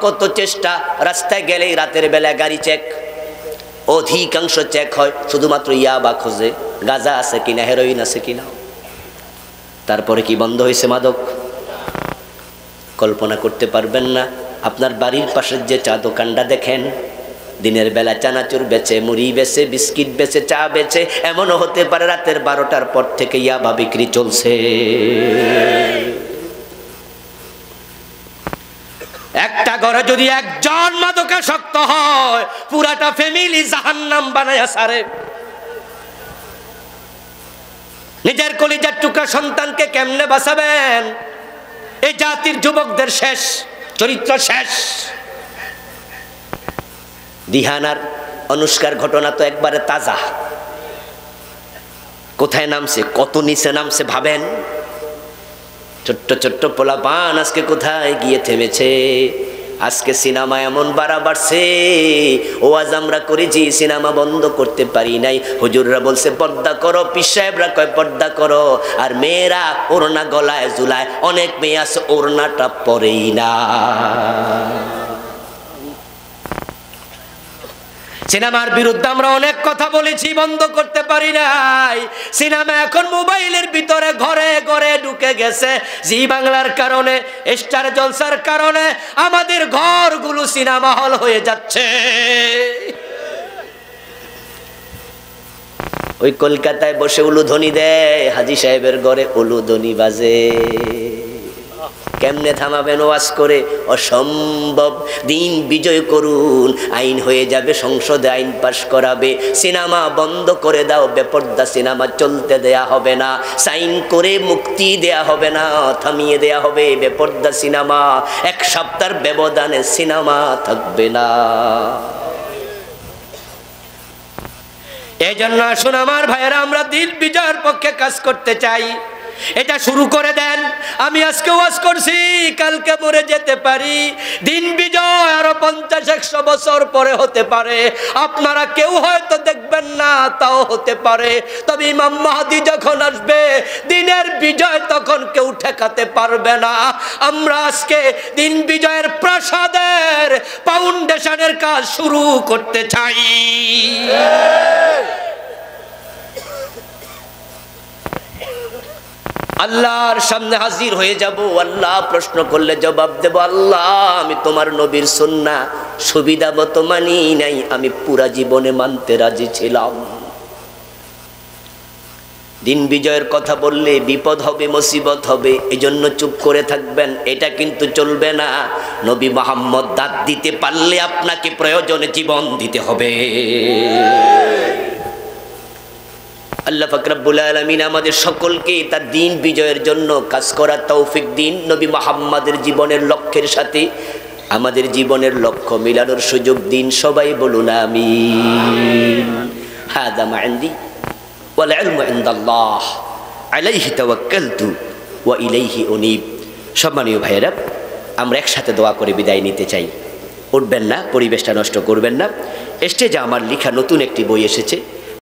কত চেষ্টা। রাস্তায় গেলেই রাতের বেলা গাড়ি চেক, অধিকাংশ চেক হয় শুধুমাত্র ইয়াবা খোঁজে, গাঁজা আছে কিনা, হেরোইন আছে কিনা। তারপরে কি বন্ধ হয়েছে মাদক? কল্পনা করতে পারবেন না। আপনার বাড়ির পাশের যে চা দোকানটা দেখেন, দিনের বেলা চানাচুর বেচে, মুড়ি বেচে, বিস্কিট বেচে, চা বেচে, এমনও হতে পারে রাতের 12টার পর থেকে ইয়াবা বিক্রি চলছে। একটা ঘরে যদি একজন মাদকাসক্ত হয়, পুরাটা ফ্যামিলি জাহান্নাম বানায়া সারে। নিজের কলিজার টুকরা সন্তানকে কেমনে বাঁচাবেন? এই জাতির যুবকদের শেষ, চরিত্র শেষ। দিহানার অনুষ্কার ঘটনা তো একবারে তাজা। কোথায় নামছে, কত নিচে নামছে ভাবেন। ছোট্ট ছোট্ট পোলাপান আজকে কোথায় গিয়ে থেমেছে। আজকে সিনেমা এমন বাড়া বাড়ছে, ওয়াজ আমরা করেছি, সিনেমা বন্ধ করতে পারি নাই। হুজুররা বলছে পর্দা করো, পীর সাহেবরা কয় পর্দা করো, আর মেয়েরা ওড়না গলায় ঝুলায়। অনেক মেয়ে আছে ওড়নাটা পরেই না। সিনেমার বিরুদ্ধে আমরা অনেক কথা বলেছি, বন্ধ করতে পারি নাই। সিনেমা এখন মোবাইলের ভিতরে ঘরে ঘরে ঢুকে গেছে। জি বাংলার কারণে, স্টার জলসার কারণে আমাদের ঘরগুলো সিনেমা হল হয়ে যাচ্ছে। ওই কলকাতায় বসে উলুধ্বনি দেয়, হাজী সাহেবের ঘরে উলুধ্বনি বাজে। কেমনে থামাবেন ওয়াজ করে? অসম্ভব। দিন বিজয় করুন, আইন হয়ে যাবে, সংসদে আইন পাশ করাবে। সিনেমা বন্ধ করে দাও, বেপর্দা সিনেমা চলতে দেয়া হবে না। সাইন করে মুক্তি দেয়া হবে না, থামিয়ে দেয়া হবে বেপর্দা সিনেমা। 1 সপ্তাহের ব্যবধানে সিনেমা থাকবে না। এই জন্য আসুন আমার ভাইয়েরা, আমরা দিন বিজয়ের পক্ষে কাজ করতে চাই। এটা শুরু করে দেন। আমি আজকে ওয়াজ করছি, কালকে মরে যেতে পারি। দিন বিজয় আরো 50-100 বছর পরে হতে পারে। আপনারা কেউ হয়তো দেখবেন না, তাও হতে পারে। তবে ইমাম মাহদী যখন আসবে, দিনের বিজয় তখন কেউ ঠেকাতে পারবে না। আমরা আজকে দিন বিজয়ের প্রাসাদের ফাউন্ডেশনের কাজ শুরু করতে চাই। আল্লাহর সামনে হাজির হয়ে যাব। আল্লাহ প্রশ্ন করলে জবাব দেব, আল্লাহ আমি তোমার নবীর সুন্নাহ সুবিধা মতো মানি নাই, আমি পুরা জীবনে মানতে রাজি ছিলাম। দিন বিজয়ের কথা বললে বিপদ হবে, মুসিবত হবে, এজন্য চুপ করে থাকবেন, এটা কিন্তু চলবে না। নবী মুহাম্মদ দাঁত দিতে পারলে আপনাকে প্রয়োজনে জীবন দিতে হবে। আল্লাহ পাক রব্বুল আলামিন আমাদের সকলকে তার দিন বিজয়ের জন্য কাজ করার তৌফিক দিন। নবী মুহাম্মাদের জীবনের লক্ষ্যের সাথে আমাদের জীবনের লক্ষ্য মিলানোর সুযোগ দিন। সবাই বলুন আমিন। হাদা মা ইনদি ওয়াল ইলমু ইনদাল্লাহ আলাইহি তাওয়াক্কালতু ওয়া ইলাইহি উনীব। সম্মানীয় ভাইয়েরা, আমরা একসাথে দোয়া করে বিদায় নিতে চাই। উঠবেন না, পরিবেশটা নষ্ট করবেন না। স্টেজে আমার লেখা নতুন একটি বই এসেছে,